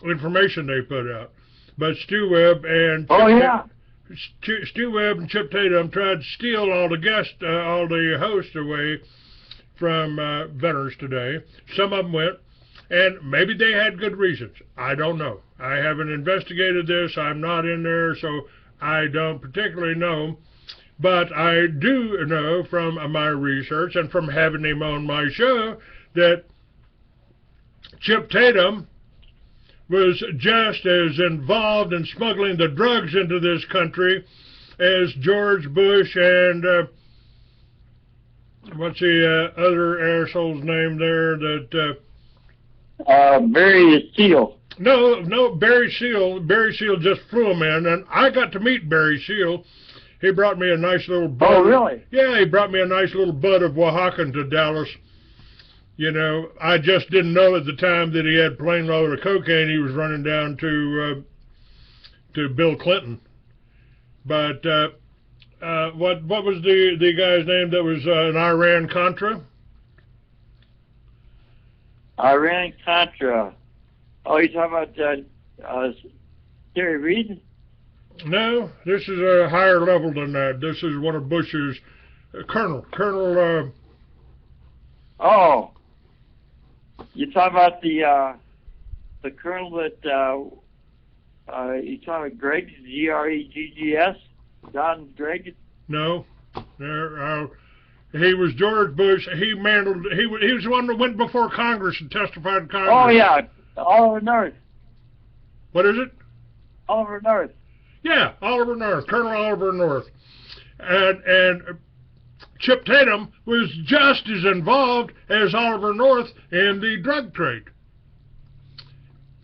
Speaker 1: information they put out. But Stu Webb and Stu Webb and Chip Tatum tried to steal all the hosts away from Veterans Today. Some of them went, and maybe they had good reasons. I don't know. I haven't investigated this. I'm not in there, so I don't particularly know. But I do know from my research and from having him on my show that Chip Tatum was just as involved in smuggling the drugs into this country as George Bush and what's the other asshole's name there that
Speaker 4: Barry Seal.
Speaker 1: No, Barry Seal. Barry Seal just flew him in, and I got to meet Barry Seal. He brought me a nice little bud.
Speaker 4: Oh, really?
Speaker 1: Yeah, he brought me a nice little bud of Oaxacan to Dallas. You know, I just didn't know at the time that he had a plane load of cocaine he was running down to Bill Clinton. But what was the guy's name that was an Iran-Contra?
Speaker 4: Iran-Contra. Oh, you're talking about Terry Reid?
Speaker 1: No, this is a higher level than that. This is one of Bush's Colonel.
Speaker 4: Oh, you talking about the colonel that you talking about Gregg, Greggs, Don Gregg?
Speaker 1: No, he was George Bush. He was the one that went before Congress and testified in Congress.
Speaker 4: Oh yeah, Oliver North.
Speaker 1: What is it?
Speaker 4: Oliver North.
Speaker 1: Yeah, Oliver North, Colonel Oliver North. And Chip Tatum was just as involved as Oliver North in the drug trade.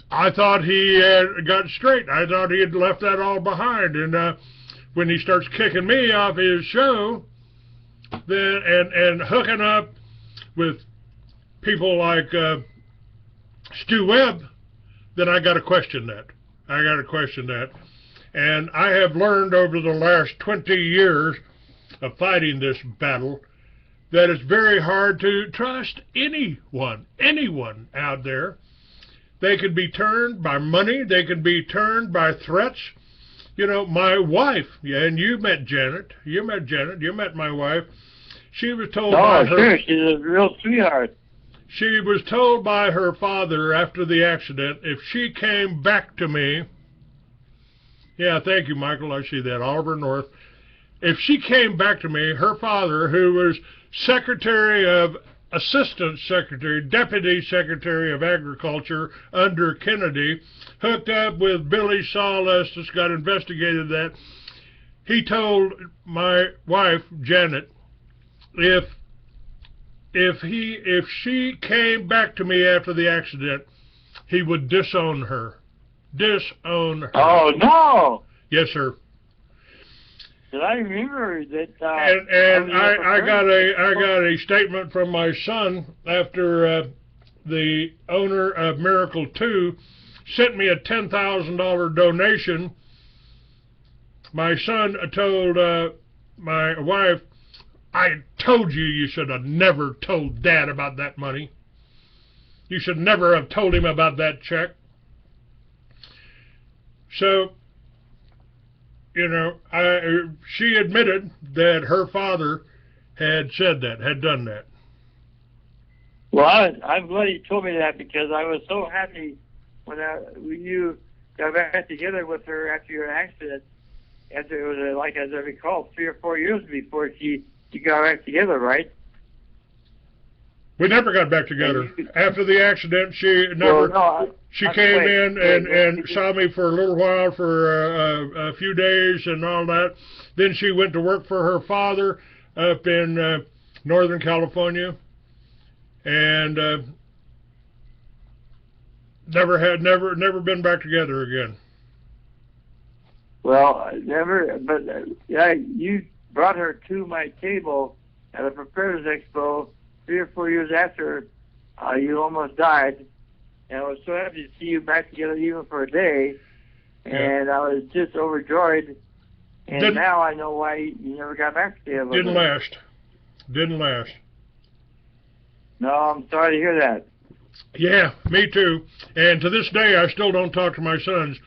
Speaker 1: I thought he had got straight. I thought he had left that all behind. And when he starts kicking me off his show, then and hooking up with people like Stu Webb, then I got to question that. And I have learned over the last 20 years of fighting this battle that it's very hard to trust anyone out there. They could be turned by money. They could be turned by threats. You know, my wife, and you met Janet. You met my wife. She was told by her...
Speaker 4: sure, she's a real sweetheart.
Speaker 1: She was told by her father after the accident, if she came back to me... Yeah, thank you, Michael. I see that. Oliver North. If she came back to me, her father, who was Deputy Secretary of Agriculture under Kennedy, hooked up with Billy Saul Estes, got investigated that. He told my wife, Janet, if she came back to me after the accident, he would disown her.
Speaker 4: Oh, no!
Speaker 1: Yes, sir.
Speaker 4: Did I remember that?
Speaker 1: And I got a statement from my son after the owner of Miracle 2 sent me a $10,000 donation. My son told my wife, I told you should have never told Dad about that money. You should never have told him about that check. So, you know, she admitted that her father had said that, had done that.
Speaker 4: Well, I'm glad you told me that because I was so happy when you got back together with her after your accident. After it was, like as I recall, 3 or 4 years before you got back together, right?
Speaker 1: We never got back together. After the accident, she never... Well, no, she came in and saw me for a little while, for a few days and all that. Then she went to work for her father up in Northern California. And never been back together again.
Speaker 4: Well, never, but yeah, you brought her to my table at a Preparedness Expo 3 or 4 years after you almost died, and I was so happy to see you back together even for a day, and I was just overjoyed, and now I know why you never got back together.
Speaker 1: Didn't last.
Speaker 4: No, I'm sorry to hear that.
Speaker 1: Yeah, me too. And to this day, I still don't talk to my sons.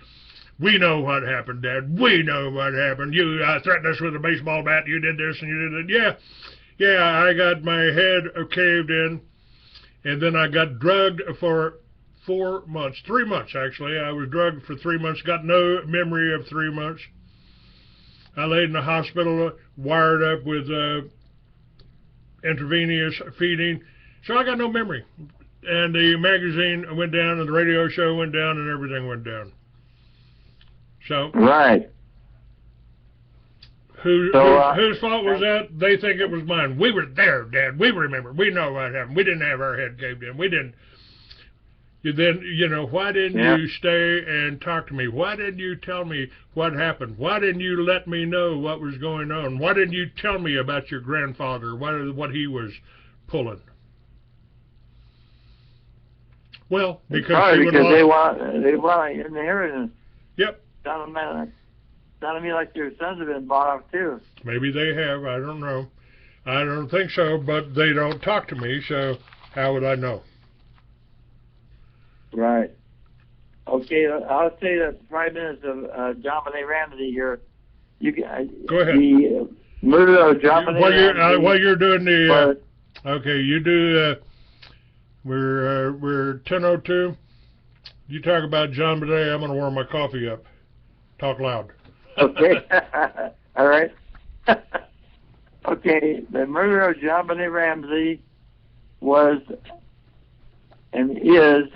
Speaker 1: We know what happened, Dad. We know what happened. You threatened us with a baseball bat. You did this and you did that. Yeah, I got my head caved in, and then I got drugged for 4 months. 3 months, actually. I was drugged for 3 months. Got no memory of 3 months. I laid in the hospital, wired up with intravenous feeding. So I got no memory. And the magazine went down, and the radio show went down, and everything went down. So
Speaker 4: Right.
Speaker 1: whose fault was that? They think it was mine. We were there, Dad. We remember. We know what happened. We didn't have our head caved in. We didn't. Why didn't you stay and talk to me? Why didn't you tell me what happened? Why didn't you let me know what was going on? Why didn't you tell me about your grandfather, what he was pulling? Well, because
Speaker 4: they want an inheritance.
Speaker 1: Yep.
Speaker 4: Sounded to me like your sons have been bought off too.
Speaker 1: Maybe they have. I don't know. I don't think so, but they don't talk to me, so how would I know?
Speaker 4: Right. Okay, I'll say that 5 minutes of JonBenet Ramsey here.
Speaker 1: Go ahead.
Speaker 4: The murder of JonBenet Ramsey.
Speaker 1: While you're doing the okay, you do. We're 10:02. You talk about JonBenet. I'm going to warm my coffee up. Talk loud.
Speaker 4: Okay. All right. Okay, the murder of JonBenet Ramsey was and is,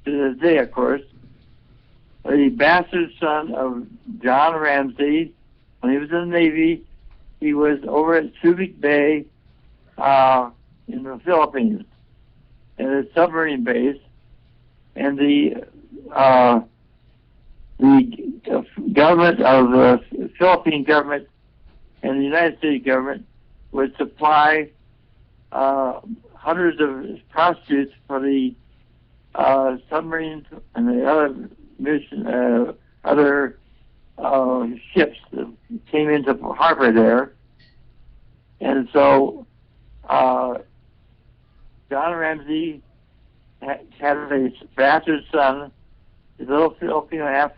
Speaker 4: to this day, of course, the bastard son of John Ramsey. When he was in the Navy, he was over at Subic Bay in the Philippines, at a submarine base, and the government of the Philippine government and the United States government would supply hundreds of prostitutes for the submarines and the other ships that came into harbor there. And so John Ramsey had a bastard son, a little Filipino, half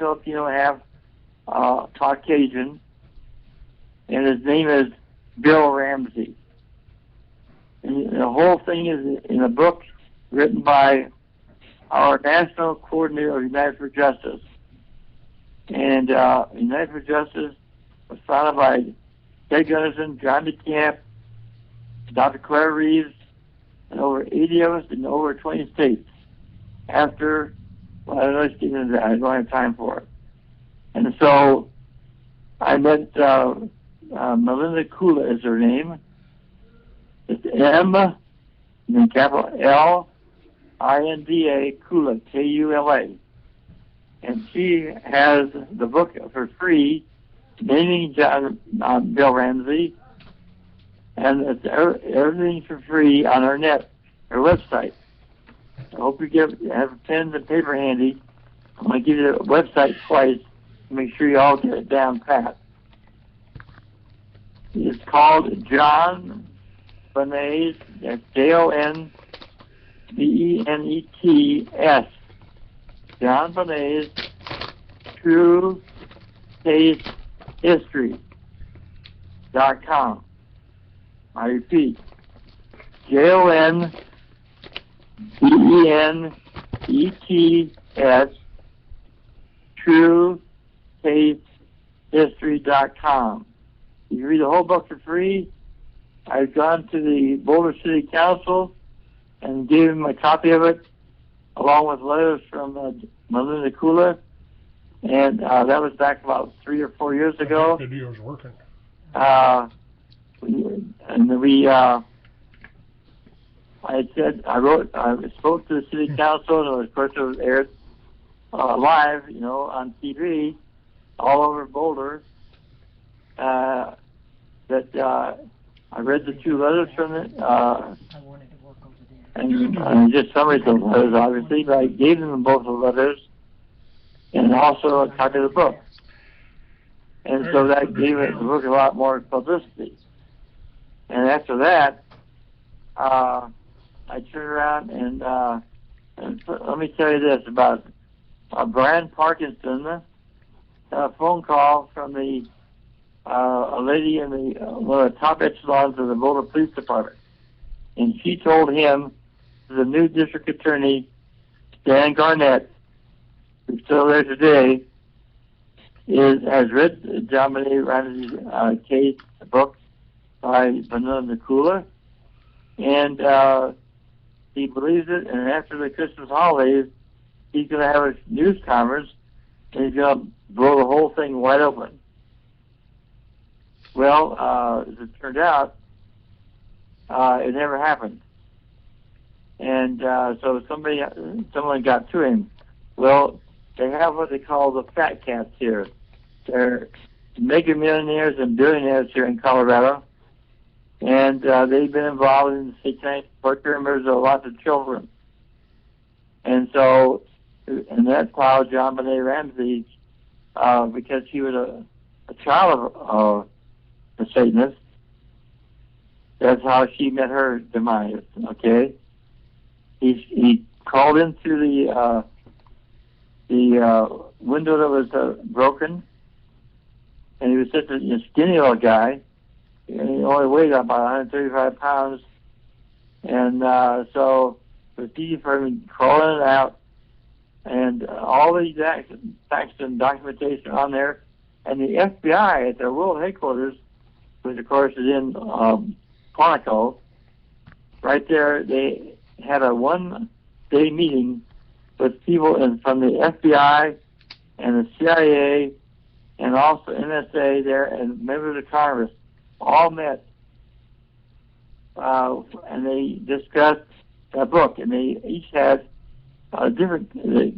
Speaker 4: Caucasian, and his name is Bill Ramsey. And the whole thing is in a book written by our National Coordinator of United for Justice. And United for Justice was founded by Ted Gunnison, John DeCamp, Dr. Claire Reeves, and over 80 of us in over 20 states. After, well, I don't know, I don't have time for it. And so I met Melinda Kula is her name. It's M, and then capital L-I-N-D-A, Kula, K-U-L-A. And she has the book for free, naming Bill Ramsey, and it's everything for free on her website. I hope you have a pen and paper handy. I'm going to give you the website twice to make sure you all get it down pat. It's called JonBenet, that's JonBenets, JonBenet's True Case History.com. I repeat, JonBenets, True Case History.com. You can read the whole book for free. I've gone to the Boulder City Council and gave them a copy of it, along with letters from Melinda Kula, and that was back about 3 or 4 years ago.
Speaker 1: The video's working.
Speaker 4: I spoke to the city council, and of course it was aired live, on TV, all over Boulder. I read the 2 letters from it, and just summarized the letters, obviously, but I gave them both the letters, and also a copy of the book. And so that gave the book a lot more publicity. And after that, I I turned around and let me tell you this about Brian Parkinson. A phone call from a lady in one of the top echelons of the Boulder Police Department, and she told him the new district attorney, Dan Garnett, who's still there today, has read JonBenet Ramsey's case book by Vanilla Nakula, and he believes it. And after the Christmas holidays, he's going to have a news conference, and he's going to blow the whole thing wide open. Well, as it turned out, it never happened. And so someone got to him. Well, they have what they call the fat cats here. They're mega millionaires and billionaires here in Colorado. And they've been involved in satanic torture and murders of lots of children. And so, and that's how JonBenet Ramsey, because he was a child of a Satanist, that's how she met her demise, okay? He crawled into the window that was broken, and he was such a skinny little guy, and he only weighed about 135 pounds, and so it was easy for him crawling out, and all these facts and documentation on there, and the FBI at their world headquarters, which of course is in Quantico, right there, they had a one-day meeting with people from the FBI and the CIA and also NSA there, and members of Congress all met, and they discussed a book, and they each had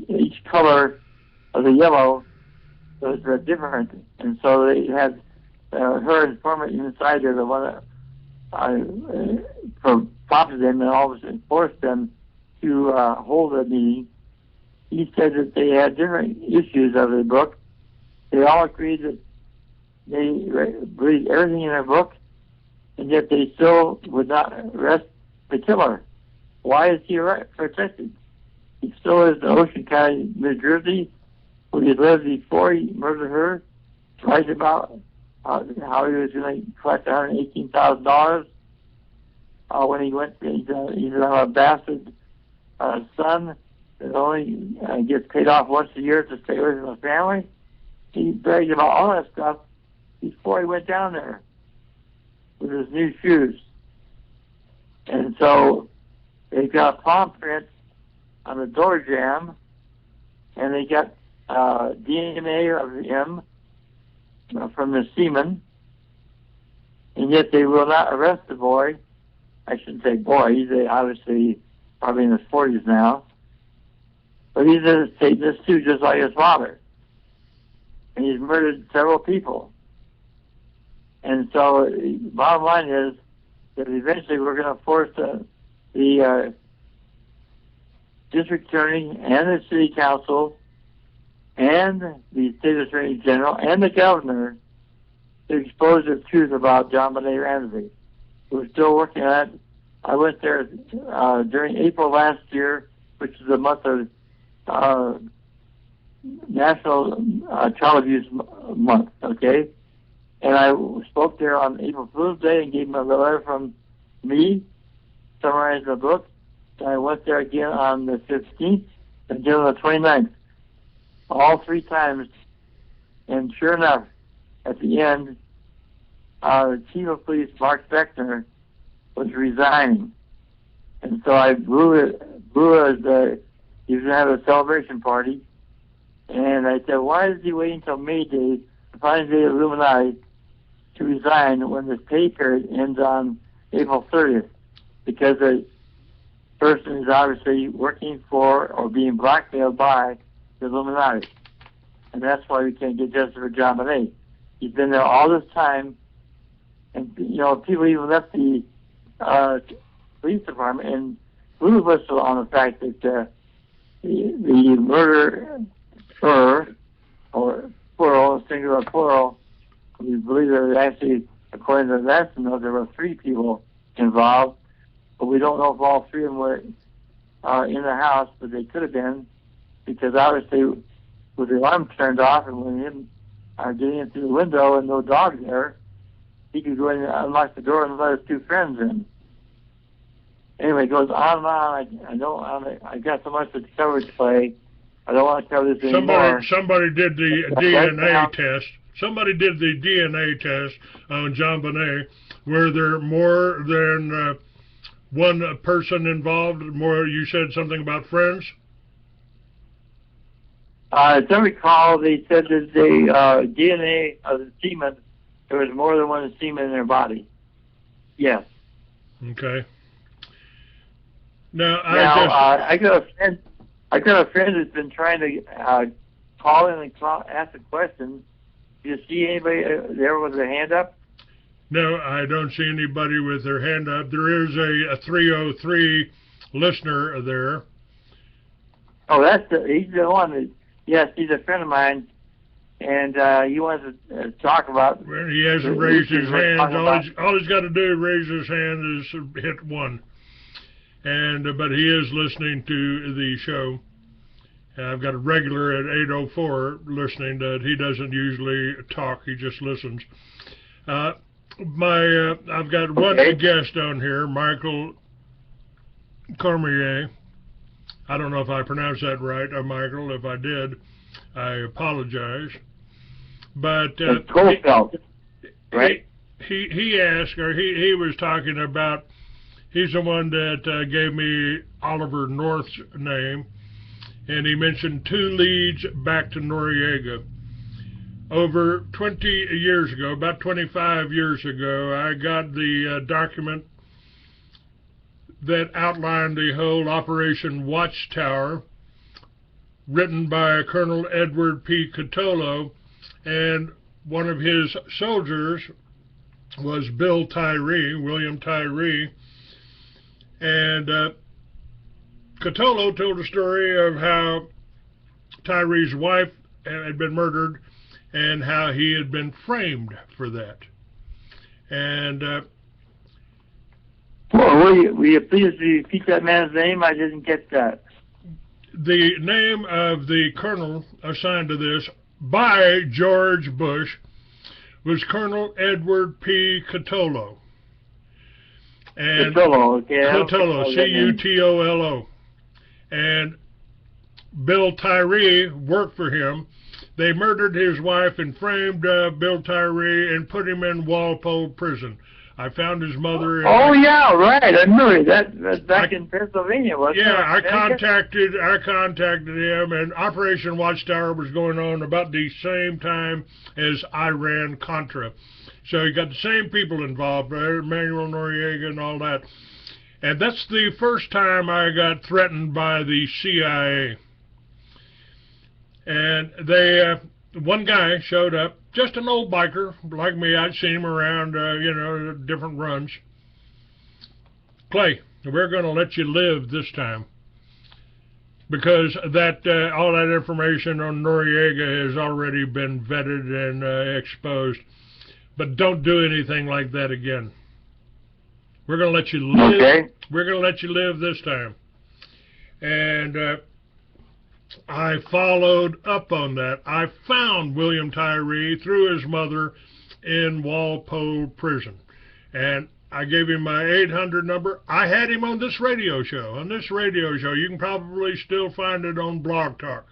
Speaker 4: each color of the yellow was different, and so they had her informant inside there, the one that prompted them and always forced them to hold a meeting. He said that they had different issues of the book. They all agreed that they read everything in their book, and yet they still would not arrest the killer. Why is he protected? He still lives in Ocean County, New Jersey, where he lived before he murdered her. Writes about how he was going to collect $118,000 when he went. He's a bastard son that only gets paid off once a year to stay away from the family. He bragged about all that stuff before he went down there with his new shoes. And so they got a palm print on the door jamb, and they got DNA of him from the semen, and yet they will not arrest the boy. I shouldn't say boy, he's obviously probably in his 40s now, but he's a Satanist too, just like his father, and he's murdered several people. And so the bottom line is that eventually we're going to force the district attorney and the city council and the state attorney general and the governor to expose the truth about JonBenet Ramsey. We're still working on it. I went there during April last year, which is the month of National Child Abuse Month, okay? And I spoke there on April Fool's Day and gave them a letter from me summarizing the book. And I went there again on the 15th and again on the 29th. All three times. And sure enough, at the end, the chief of police, Mark Beckner, was resigning. And so I blew as he was going to have a celebration party. And I said, why is he waiting until May Day, the final day of Illuminati, to resign when the pay period ends on April 30th? Because the person is obviously working for or being blackmailed by the Illuminati. And that's why we can't get justice for JonBenet. He's been there all this time, and people even left the police department and blew the whistle on the fact that the murderer, or plural, singular plural, we believe there were actually, according to the estimate, there were 3 people involved. but we don't know if all three of them were in the house, but they could have been, because obviously with the alarm turned off and when him getting in through the window and no dog there, he could go in and unlock the door and let his two friends in. Anyway, it goes on and on. I got so much to cover today. I don't want to cover this anymore.
Speaker 1: Somebody did the DNA test. Somebody did the DNA test on JonBenet. Were there more than one person involved? More? You said something about friends?
Speaker 4: As I recall, they said that the DNA of the semen, there was more than one semen in their body. Yes.
Speaker 1: Okay. Now,
Speaker 4: I got a friend who's been trying to call in and ask a question. Do you see anybody there with their hand up?
Speaker 1: No, I don't see anybody with their hand up. There is a 303 listener there.
Speaker 4: Oh, he's the one that, yes, he's a friend of mine, and he wants to talk about.
Speaker 1: Well, he hasn't raised his hand. All he's got to do to raise his hand is hit 1. But he is listening to the show. I've got a regular at 8:04 listening. That he doesn't usually talk; he just listens. I've got one guest on here, Michael Cormier. I don't know if I pronounced that right, Michael. If I did, I apologize. But
Speaker 4: right?
Speaker 1: He asked, or he was talking about. He's the one that gave me Oliver North's name, and he mentioned 2 leads back to Noriega. Over 20 years ago, about 25 years ago, I got the document that outlined the whole Operation Watchtower, written by Colonel Edward P. Catolo, and one of his soldiers was Bill Tyree, William Tyree. And Catolo told a story of how Tyree's wife had been murdered and how he had been framed for that. And
Speaker 4: will you please repeat that man's name? I didn't get that.
Speaker 1: The name of the colonel assigned to this by George Bush was Colonel Edward P. Catolo. And
Speaker 4: Catolo,
Speaker 1: C-U-T-O-L-O. And Bill Tyree worked for him. They murdered his wife and framed Bill Tyree and put him in Walpole prison. I found his mother.
Speaker 4: Yeah, right. I remember that back in Pennsylvania, wasn't it?
Speaker 1: Yeah, I contacted him, and Operation Watchtower was going on about the same time as Iran-Contra. So you got the same people involved, right? Emmanuel Noriega and all that. And that's the first time I got threatened by the CIA. And one guy showed up, just an old biker like me. I'd seen him around, different runs. Clay, we're going to let you live this time, because all that information on Noriega has already been vetted and exposed. But don't do anything like that again. We're going to let you live.
Speaker 4: Okay.
Speaker 1: We're going to let you live this time. And I followed up on that. I found William Tyree through his mother in Walpole prison. And I gave him my 800 number. I had him on this radio show. You can probably still find it on Blog Talk.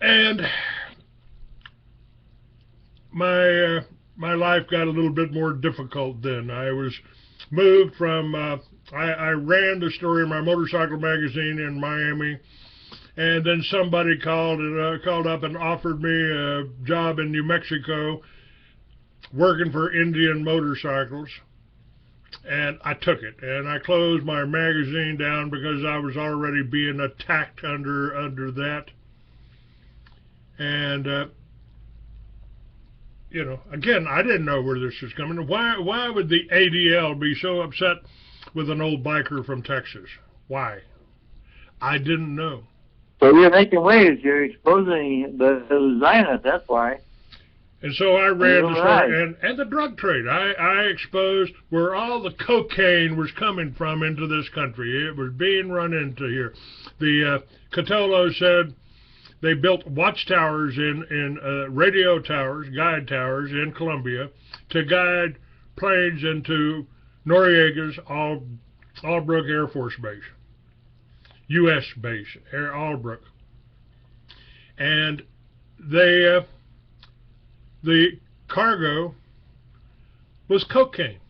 Speaker 1: And my life got a little bit more difficult then. I was moved from, I ran the story in my motorcycle magazine in Miami, and then somebody called up and offered me a job in New Mexico working for Indian Motorcycles, and I took it, and I closed my magazine down because I was already being attacked under that. And again, I didn't know where this was coming. Why would the ADL be so upset with an old biker from Texas? Why? I didn't know.
Speaker 4: So you're making waves. You're exposing the Zionists, that's why.
Speaker 1: And so I read the story,
Speaker 4: Right.
Speaker 1: and the drug trade. I exposed where all the cocaine was coming from into this country. It was being run into here. The Catolo said they built watchtowers in radio towers, guide towers in Colombia to guide planes into Noriega's Albrook Air Force Base, U.S. base, Albrook. And they... the cargo was cocaine.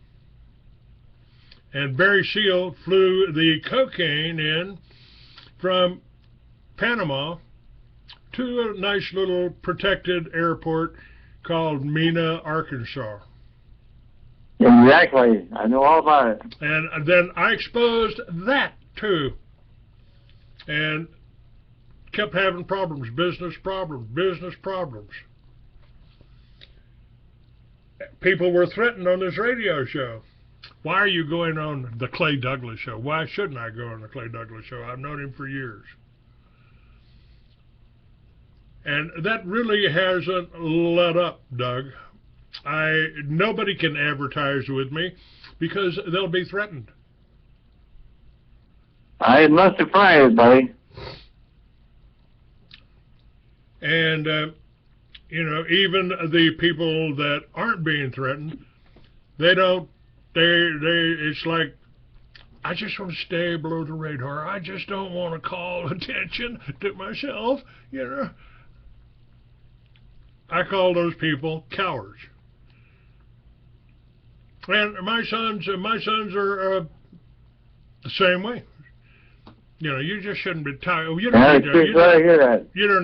Speaker 1: And Barry Seal flew the cocaine in from Panama to a nice little protected airport called Mena, Arkansas.
Speaker 4: Exactly. I know all about it.
Speaker 1: And then I exposed that too. And kept having problems, business problems. People were threatened on this radio show. Why are you going on the Clay Douglas show? Why shouldn't I go on the Clay Douglas show? I've known him for years. And that really hasn't let up, Doug. Nobody can advertise with me because they'll be threatened.
Speaker 4: I'm not surprised, buddy.
Speaker 1: And you know, even the people that aren't being threatened, it's like, I just want to stay below the radar. I just don't want to call attention to myself, you know. I call those people cowards. And my sons are the same way. You know, you just shouldn't be talking. You don't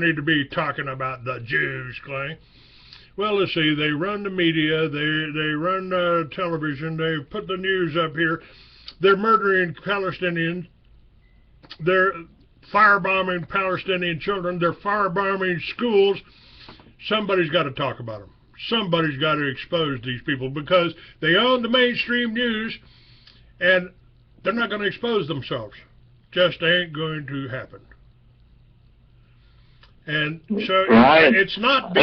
Speaker 1: need to be talking about the Jews, Clay. Well, let's see. They run the media. They run television. They put the news up here. They're murdering Palestinians. They're firebombing Palestinian children. They're firebombing schools. Somebody's got to talk about them. Somebody's got to expose these people because they own the mainstream news, and they're not going to expose themselves. Just ain't going to happen. And so it's not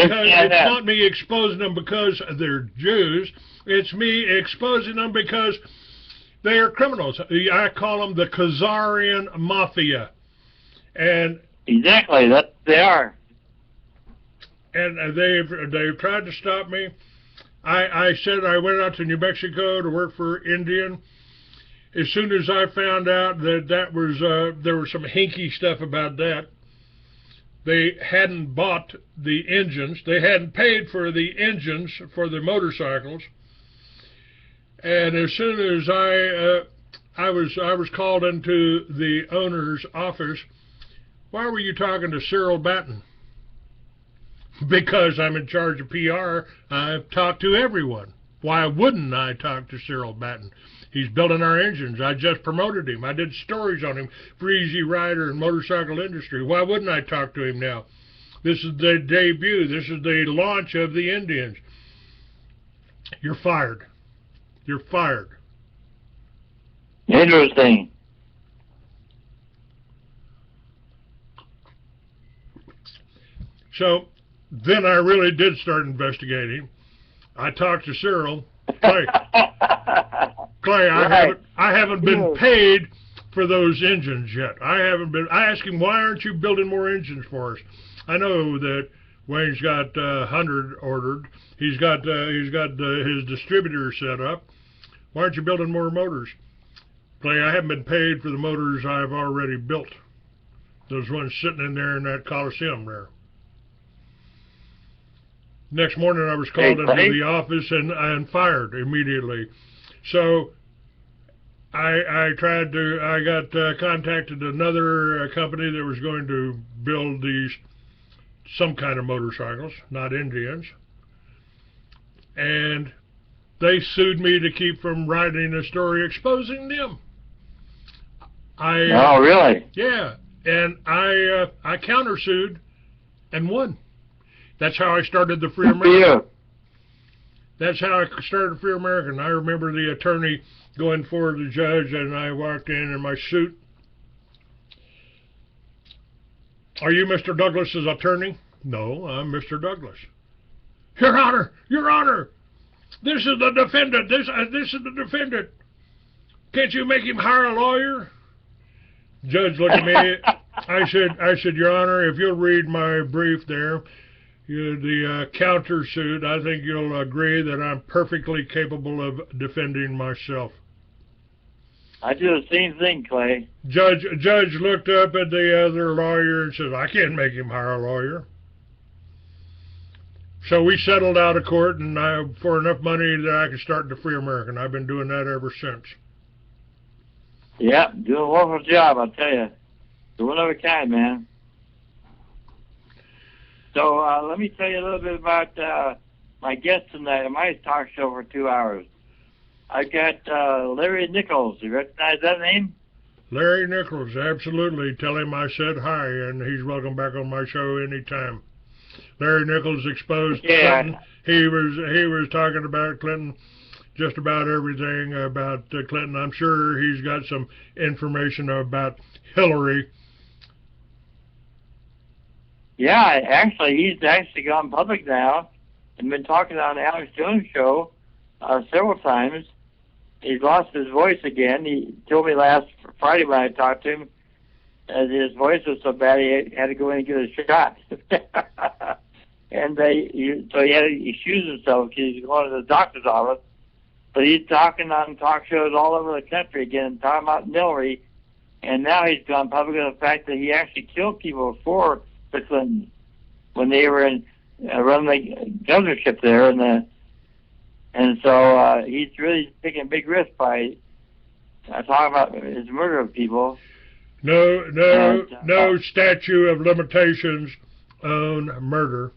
Speaker 1: me exposing them because they're Jews. It's me exposing them because they are criminals. I call them the Khazarian Mafia. And
Speaker 4: exactly, that they are.
Speaker 1: And they've tried to stop me. I said I went out to New Mexico to work for Indian. As soon as I found out that there was some hinky stuff about that, they hadn't bought the engines. They hadn't paid for the engines for the motorcycles. And as soon as I was called into the owner's office, why were you talking to Cyril Batten? Because I'm in charge of PR, I've talked to everyone. Why wouldn't I talk to Cyril Batten? He's building our engines. I just promoted him. I did stories on him for Easy Rider and Motorcycle Industry. Why wouldn't I talk to him now? This is the debut. This is the launch of the Indians. You're fired. You're fired.
Speaker 4: Interesting.
Speaker 1: So then I really did start investigating. I talked to Cyril. Clay,
Speaker 4: Right.
Speaker 1: I haven't been paid for those engines yet. I asked him, why aren't you building more engines for us? I know that Wayne's got 100 ordered. He's got his distributor set up. Why aren't you building more motors? Clay, I haven't been paid for the motors I've already built. Those ones sitting in there in that Coliseum there. Next morning I was called into the office and fired immediately. So I got contacted another company that was going to build some kind of motorcycles, not Indians. And they sued me to keep from writing a story exposing them.
Speaker 4: Oh, really?
Speaker 1: Yeah. And I countersued and won. That's how I started the Free American.
Speaker 4: Yeah.
Speaker 1: That's how I started Free American. I remember the attorney going for the judge, and I walked in my suit. Are you Mr. Douglas's attorney? No, I'm Mr. Douglas. Your Honor, Your Honor, this is the defendant. This is the defendant. Can't you make him hire a lawyer? Judge looked at me. I said, Your Honor, if you'll read my brief there, the countersuit, I think you'll agree that I'm perfectly capable of defending myself.
Speaker 4: I do the same thing, Clay.
Speaker 1: Judge looked up at the other lawyer and said, I can't make him hire a lawyer. So we settled out of court, and for enough money that I could start the Free American. I've been doing that ever since.
Speaker 4: Yeah, doing a wonderful job, I'll tell you. The one of a kind, man. So let me tell you a little bit about my guest tonight on my talk show for 2 hours. I got Larry Nichols. You recognize that name?
Speaker 1: Larry Nichols, absolutely. Tell him I said hi, and he's welcome back on my show anytime. Larry Nichols exposed Clinton. He was talking about Clinton, just about everything about Clinton. I'm sure he's got some information about Hillary.
Speaker 4: Yeah, actually, he's actually gone public now and been talking on the Alex Jones show several times. He's lost his voice again. He told me last Friday when I talked to him that his voice was so bad he had to go in and get a shot. And so he had to excuse himself because he's going to the doctor's office. But he's talking on talk shows all over the country again, talking about Hillary. And now he's gone public with the fact that he actually killed people for the Clintons when they were in running the governorship there, and so he's really taking a big risk by talking about his murder of people.
Speaker 1: No statute of limitations on murder.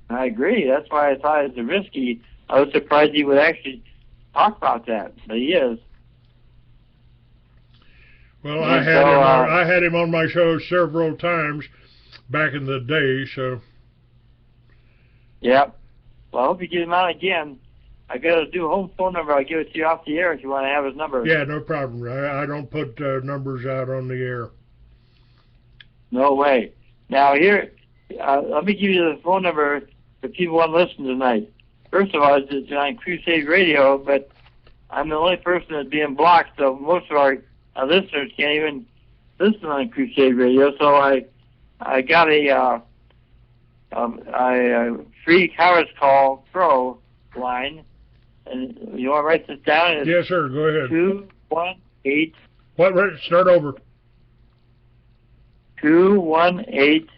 Speaker 4: I agree. That's why I thought it was risky. I was surprised he would actually talk about that, but he is.
Speaker 1: Well, I had him on my show several times back in the day, so.
Speaker 4: Yep. Well, I hope you get him on again. I got to do a home phone number. I'll give it to you off the air if you want to have his number.
Speaker 1: Yeah, no problem. I don't put numbers out on the air.
Speaker 4: No way. Now, here, let me give you the phone number if people want to listen tonight. First of all, it's on Crusade Radio, but I'm the only person that's being blocked, so most of our listeners can't even listen on Crusade Radio. So I got a free Congress call pro line, and you want to write this down? It's
Speaker 1: yes, sir. Go ahead.
Speaker 4: 218.
Speaker 1: What? Start over.
Speaker 4: 218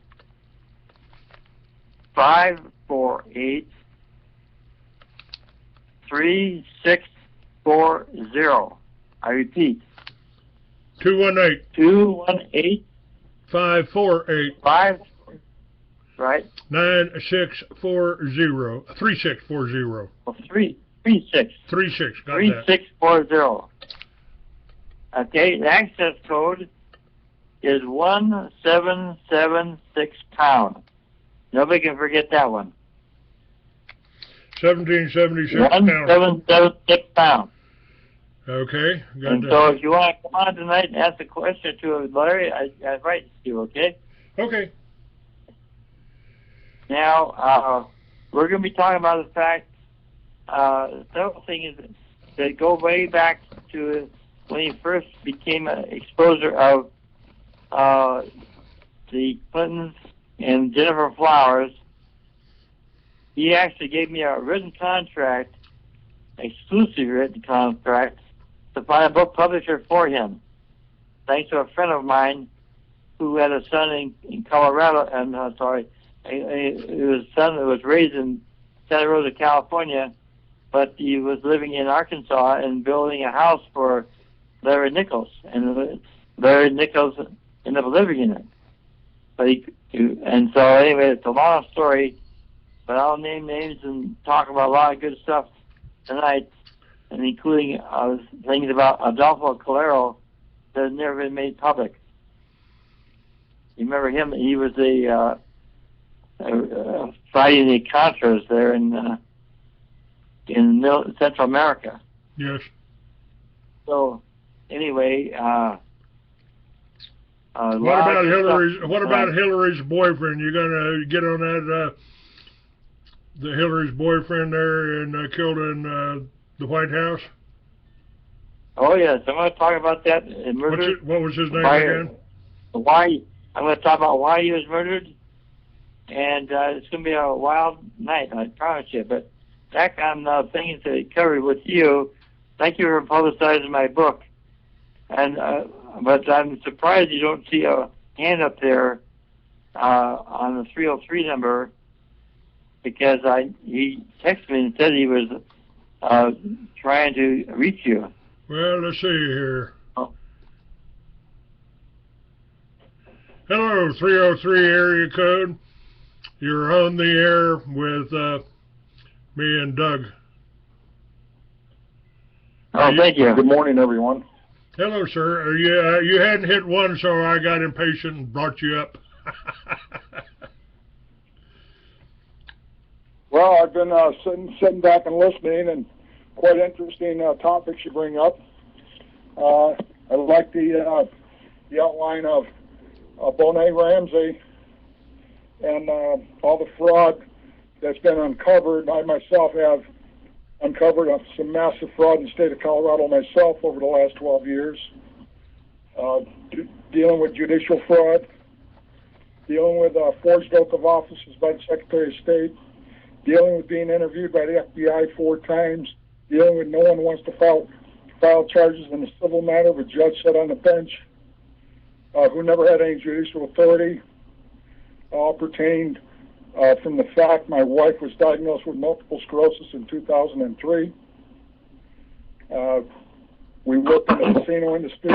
Speaker 4: 548 3640. I repeat. 218
Speaker 1: 548
Speaker 4: right.
Speaker 1: 9640 3640.
Speaker 4: Well, 36.
Speaker 1: 36. Got
Speaker 4: 3640. Okay. The access code is 1776 pound. Nobody can forget that one.
Speaker 1: 1776 pound.
Speaker 4: 1776 pound.
Speaker 1: Okay. Got
Speaker 4: and
Speaker 1: that.
Speaker 4: so if you want to come on tonight and ask a question to Larry, I'd write to you, okay?
Speaker 1: Okay.
Speaker 4: Now, we're going to be talking about the fact, several things that go way back to when he first became an exposer of the Clintons and Jennifer Flowers. He actually gave me a written contract, exclusive written contract, to find a book publisher for him, thanks to a friend of mine who had a son in Colorado, his son was raised in Santa Rosa, California, but he was living in Arkansas and building a house for Larry Nichols, and Larry Nichols ended up living in it. But and so anyway, it's a long story, but I'll name names and talk about a lot of good stuff tonight, and including things about Adolfo Calero that have never been made public. You remember him? He was fighting the Contras there in Central America.
Speaker 1: Yes.
Speaker 4: So anyway,
Speaker 1: what about Hillary's boyfriend? You gonna get on the Hillary's boyfriend there and killed in the White House?
Speaker 4: Oh yes, I'm going to talk about that and murder.
Speaker 1: What was his name again?
Speaker 4: Why? I'm going to talk about why he was murdered, and it's going to be a wild night, I promise you. But back on things that I covered with you, thank you for publicizing my book. And but I'm surprised you don't see a hand up there on the 303 number, because he texted me and said he was trying to reach you.
Speaker 1: Well, let's see here. Oh. Hello, 303 area code. You're on the air with me and Doug.
Speaker 4: Oh, thank you.
Speaker 5: Good morning, everyone.
Speaker 1: Hello, sir. You hadn't hit one, so I got impatient and brought you up.
Speaker 5: Well, I've been sitting back and listening, and quite interesting topics you bring up. I like the outline of Bonet Ramsey and all the fraud that's been uncovered. I myself have uncovered some massive fraud in the state of Colorado myself over the last 12 years, dealing with judicial fraud, dealing with forged oath of offices by the Secretary of State, dealing with being interviewed by the FBI 4 times, dealing with no one wants to file charges in a civil matter of a judge sat on the bench who never had any judicial authority, all pertained from the fact my wife was diagnosed with multiple sclerosis in 2003. We worked in the casino industry.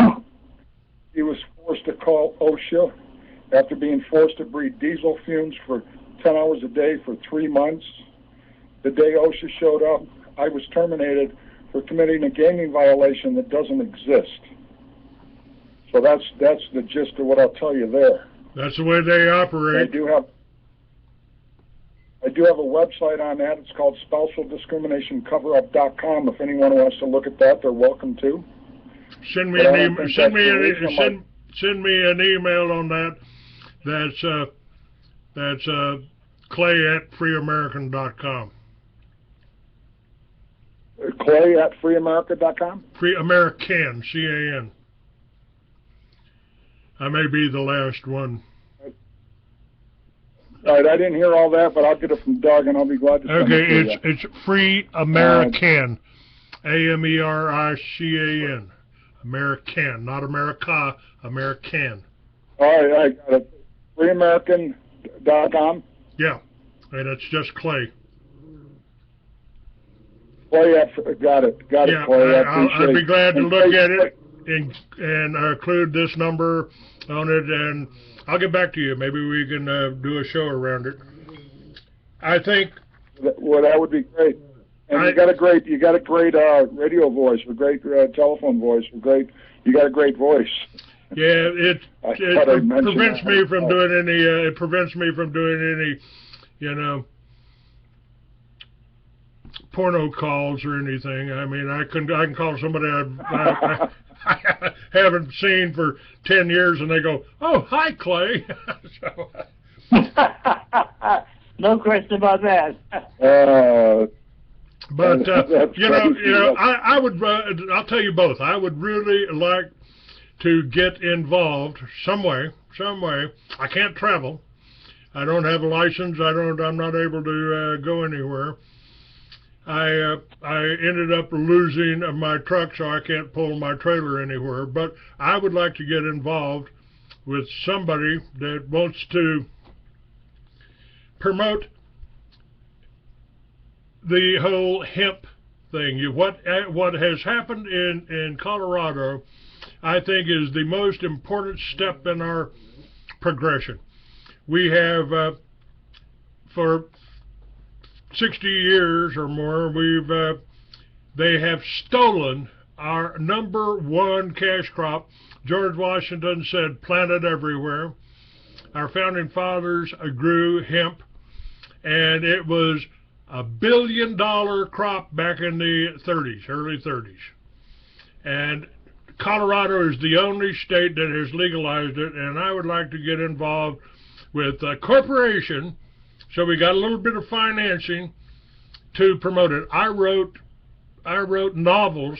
Speaker 5: He was forced to call OSHA after being forced to breathe diesel fumes for 10 hours a day for 3 months. The day OSHA showed up, I was terminated for committing a gaming violation that doesn't exist. So that's the gist of what I'll tell you there.
Speaker 1: That's the way they operate.
Speaker 5: I do have a website on that. It's called spousaldiscriminationcoverup.com. If anyone wants to look at that, they're welcome to.
Speaker 1: Send me an email. Send me an email on that. That's clay@freeamerican.com.
Speaker 5: Clay@freeamerica.com?
Speaker 1: Free American, C-A-N. I may be the last one.
Speaker 5: All right, I didn't hear all that, but I'll get it from Doug, and I'll be glad to send it to you.
Speaker 1: It's Free American, A-M-E-R-I-C-A-N. American, not America, American.
Speaker 5: All right, I got it. freeamerican.com?
Speaker 1: Yeah, and it's just Clay.
Speaker 5: Clay, got it,
Speaker 1: yeah,
Speaker 5: Clay.
Speaker 1: I'd be glad to look at it and include this number on it, and I'll get back to you. Maybe we can do a show around it. I think.
Speaker 5: Well, that would be great. And you got a great radio voice, a great telephone voice, you got a great voice.
Speaker 1: Yeah, it prevents me from doing any. It prevents me from doing any, porno calls or anything. I mean, I can call somebody I haven't seen for 10 years, and they go, "Oh, hi, Clay." So,
Speaker 4: no question about that.
Speaker 1: But I would. I'll tell you both. I would really like to get involved some way. I can't travel. I don't have a license. I'm not able to go anywhere. I ended up losing my truck, so I can't pull my trailer anywhere. But I would like to get involved with somebody that wants to promote the whole hemp thing. What has happened in Colorado, I think, is the most important step in our progression. We have, for 60 years or more, they have stolen our #1 cash crop. George Washington said, "Plant it everywhere." Our founding fathers grew hemp, and it was a $1 billion crop back in the early 30s. And Colorado is the only state that has legalized it, and I would like to get involved with a corporation So we got a little bit of financing to promote it. I wrote novels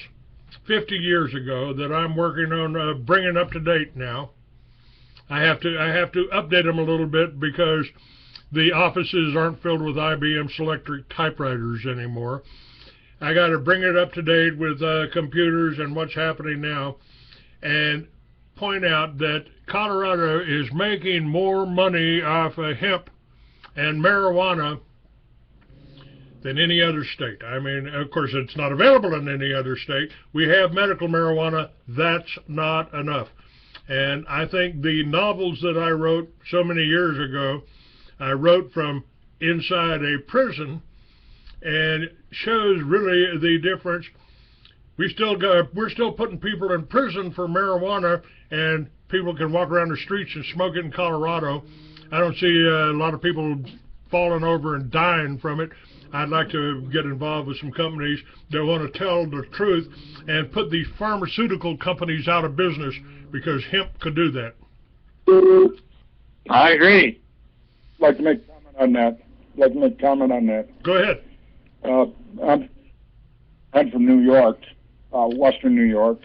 Speaker 1: 50 years ago that I'm working on bringing up to date now. I have to update them a little bit because the offices aren't filled with IBM Selectric typewriters anymore. I got to bring it up to date with computers and what's happening now, and point out that Colorado is making more money off of hemp and marijuana than any other state. I mean, of course, it's not available in any other state. We have medical marijuana. That's not enough. And I think the novels that I wrote so many years ago, I wrote from inside a prison, and shows really the difference. We're still putting people in prison for marijuana, and people can walk around the streets and smoke it in Colorado. I don't see a lot of people falling over and dying from it. I'd like to get involved with some companies that want to tell the truth and put these pharmaceutical companies out of business, because hemp could do that.
Speaker 4: I agree.
Speaker 5: I'd like to make a comment on that.
Speaker 1: Go ahead.
Speaker 5: I'm from New York, Western New York,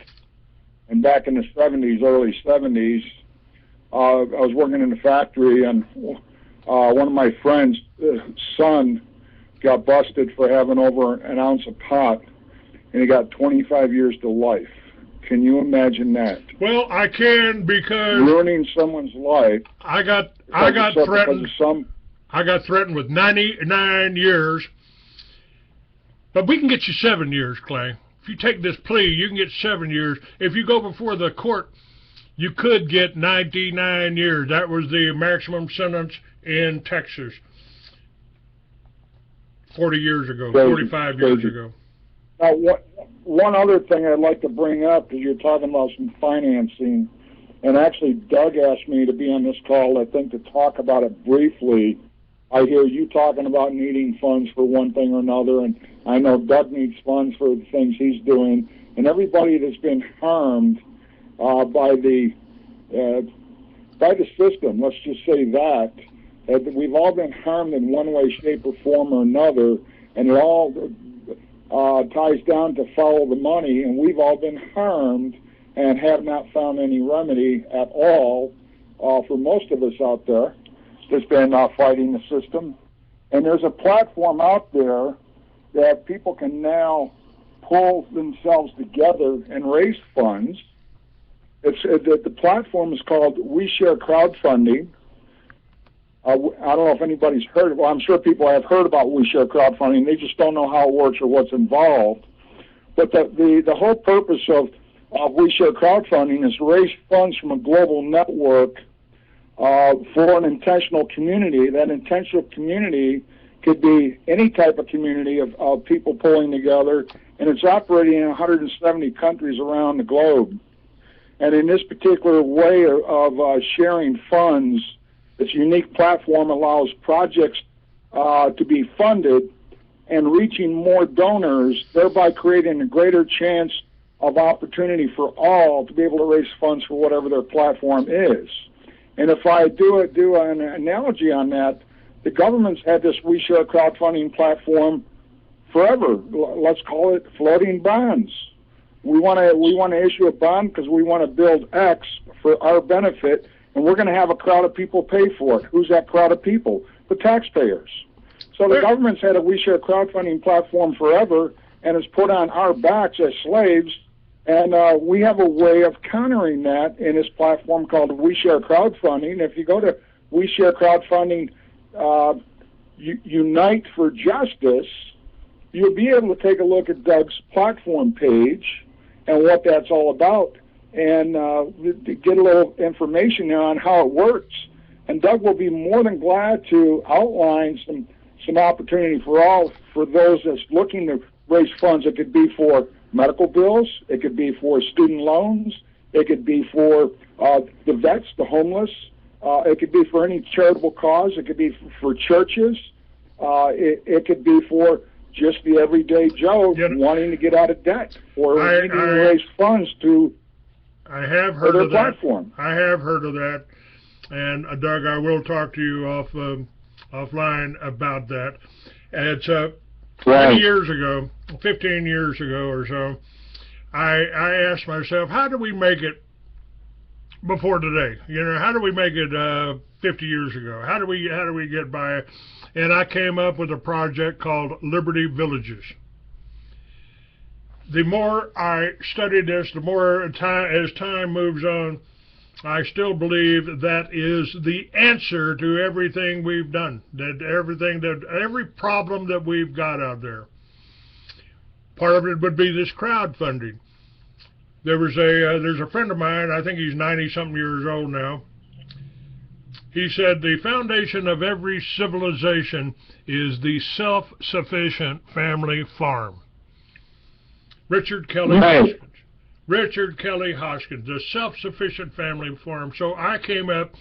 Speaker 5: and back in the 70s, early 70s, I was working in a factory, and one of my friends' son got busted for having over an ounce of pot, and he got 25 years to life. Can you imagine that?
Speaker 1: Well, I can, because
Speaker 5: ruining someone's life.
Speaker 1: I got threatened. I got threatened with 99 years. But we can get you 7 years, Clay. If you take this plea, you can get 7 years. If you go before the court, you could get 99 years. That was the maximum sentence in Texas 40 years ago, 45 years ago.
Speaker 5: Now, one other thing I'd like to bring up is you're talking about some financing, and actually Doug asked me to be on this call, I think, to talk about it briefly. I hear you talking about needing funds for one thing or another, and I know Doug needs funds for the things he's doing, and everybody that's been harmed by the system, let's just say that we've all been harmed in one way, shape, or form or another, and it all ties down to follow the money, and we've all been harmed and have not found any remedy at all for most of us out there that's been fighting the system. And there's a platform out there that people can now pull themselves together and raise funds. The platform is called We Share Crowdfunding. I don't know if anybody's heard of it. Well, I'm sure people have heard about We Share Crowdfunding. They just don't know how it works or what's involved. But the whole purpose of We Share Crowdfunding is to raise funds from a global network for an intentional community. That intentional community could be any type of community of people pulling together, and it's operating in 170 countries around the globe. And in this particular way of sharing funds, this unique platform allows projects to be funded and reaching more donors, thereby creating a greater chance of opportunity for all to be able to raise funds for whatever their platform is. And if I do an analogy on that, the government's had this We Share crowdfunding platform forever. Let's call it floating bonds. We want to issue a bond because we want to build X for our benefit, and we're going to have a crowd of people pay for it. Who's that crowd of people? The taxpayers. So the government's had a We Share crowdfunding platform forever, and it's put on our backs as slaves, and we have a way of countering that in this platform called We Share Crowdfunding. If you go to We Share Crowdfunding Unite for Justice, you'll be able to take a look at Doug's platform page and what that's all about, and get a little information there on how it works. And Doug will be more than glad to outline some opportunity for all, for those that's looking to raise funds. It could be for medical bills, it could be for student loans, it could be for the vets, the homeless, it could be for any charitable cause, it could be for churches, it could be for just the everyday Joe wanting to get out of debt or needing to raise funds to
Speaker 1: heard
Speaker 5: their
Speaker 1: of
Speaker 5: platform.
Speaker 1: I have heard of that. And Doug, I will talk to you offline about that. And it's 20
Speaker 2: Right.
Speaker 1: years ago, 15 years ago or so, I asked myself, how do we make it before today? You know, how do we make it 50 years ago? How do we get by? And I came up with a project called Liberty Villages. The more I study this, the more as time moves on, I still believe that is the answer to everything we've done. Every problem that we've got out there. Part of it would be this crowdfunding. There's a friend of mine, I think he's 90-something years old now. He said the foundation of every civilization is the self-sufficient family farm. Richard Kelly Hoskins. Richard Kelly Hoskins, the self-sufficient family farm. So I came up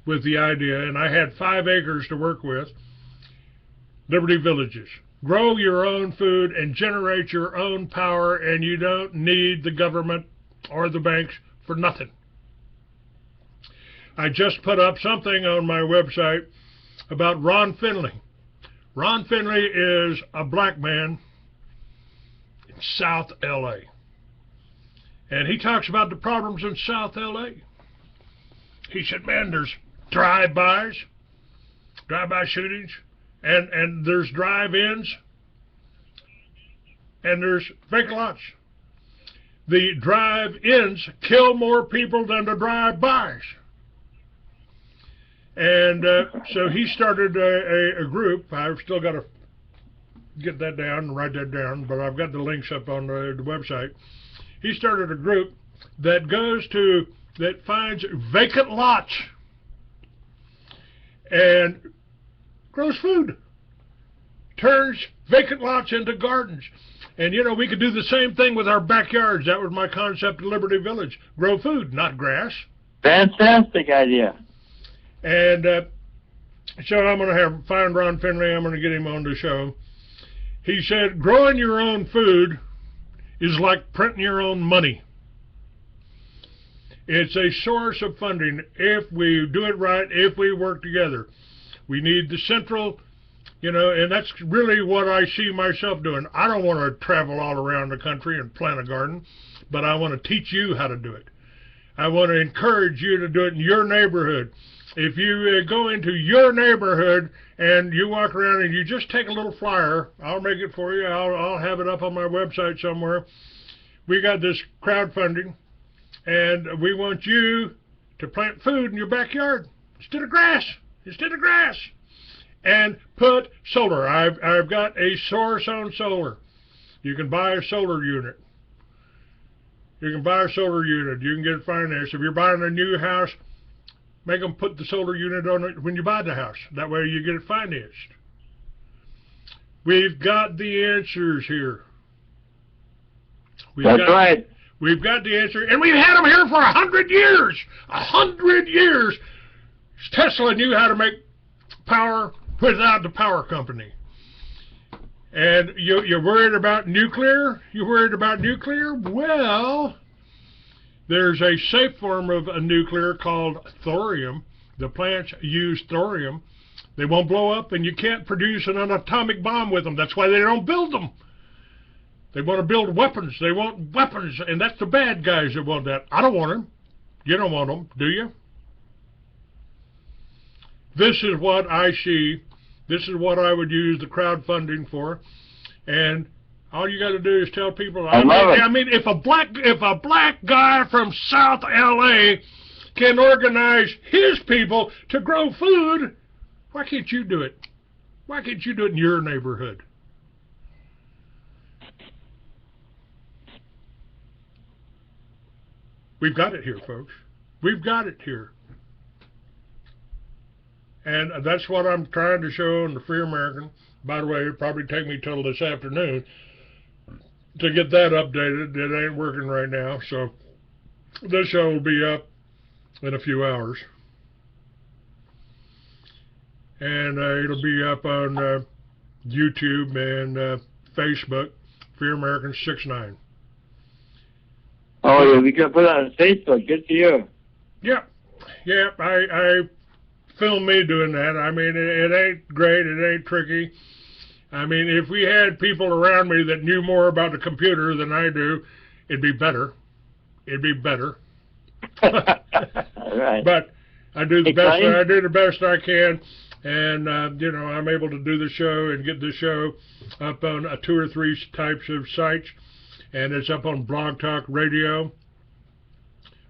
Speaker 1: with the idea, and I had 5 acres to work with, Liberty Villages. Grow your own food and generate your own power, and you don't need the government or the banks for nothing. I just put up something on my website about Ron Finley. Ron Finley is a black man in South L.A., and he talks about the problems in South L.A. He said, man, there's drive-by shootings, and there's drive-ins, and there's vacant lots. The drive-ins kill more people than the drive-bys. And so he started a group. I've still got to get that down and write that down, but I've got the links up on the website. He started a group that finds vacant lots and grows food, turns vacant lots into gardens. And, you know, we could do the same thing with our backyards. That was my concept of Liberty Village. Grow food, not grass.
Speaker 4: Fantastic idea.
Speaker 1: And so I'm going to find Ron Finley. I'm going to get him on the show. He said, growing your own food is like printing your own money. It's a source of funding if we do it right, if we work together. We need the central, you know, and that's really what I see myself doing. I don't want to travel all around the country and plant a garden, but I want to teach you how to do it. I want to encourage you to do it in your neighborhood. If you go into your neighborhood and you walk around and you just take a little flyer, I'll make it for you. I'll have it up on my website somewhere. We got this crowdfunding, and we want you to plant food in your backyard instead of grass. And put solar. I've got a source on solar. You can buy a solar unit. You can get it financed. If you're buying a new house, make them put the solar unit on it when you buy the house. That way you get it financed. We've got the answers here. We've got the answer, and we've had them here for 100 years. 100 years. Tesla knew how to make power without the power company. And you're worried about nuclear? Well, there's a safe form of a nuclear called thorium. The plants use thorium. They won't blow up, and you can't produce an atomic bomb with them. That's why they don't build them. They want to build weapons. They want weapons, and that's the bad guys that want that. I don't want them. You don't want them, do you? This is what I see. This is what I would use the crowdfunding for. And all you got to do is tell people. I mean, if a black guy from South L.A. can organize his people to grow food, why can't you do it? Why can't you do it in your neighborhood? We've got it here, folks. We've got it here. And that's what I'm trying to show in the Free American. By the way, it'll probably take me till this afternoon to get that updated. It ain't working right now, so this show will be up in a few hours. And it'll be up on YouTube and Facebook, Free American 69.
Speaker 4: Oh, yeah, we can put it on Facebook. Good for you.
Speaker 1: Yeah. I film me doing that. I mean, it ain't great. It ain't tricky. I mean, if we had people around me that knew more about the computer than I do, it'd be better. It'd be better.
Speaker 4: Right.
Speaker 1: But I do the
Speaker 4: Hey,
Speaker 1: best.
Speaker 4: Clay?
Speaker 1: I do the best I can, and I'm able to do the show and get the show up on 2 or 3 types of sites, and it's up on Blog Talk Radio.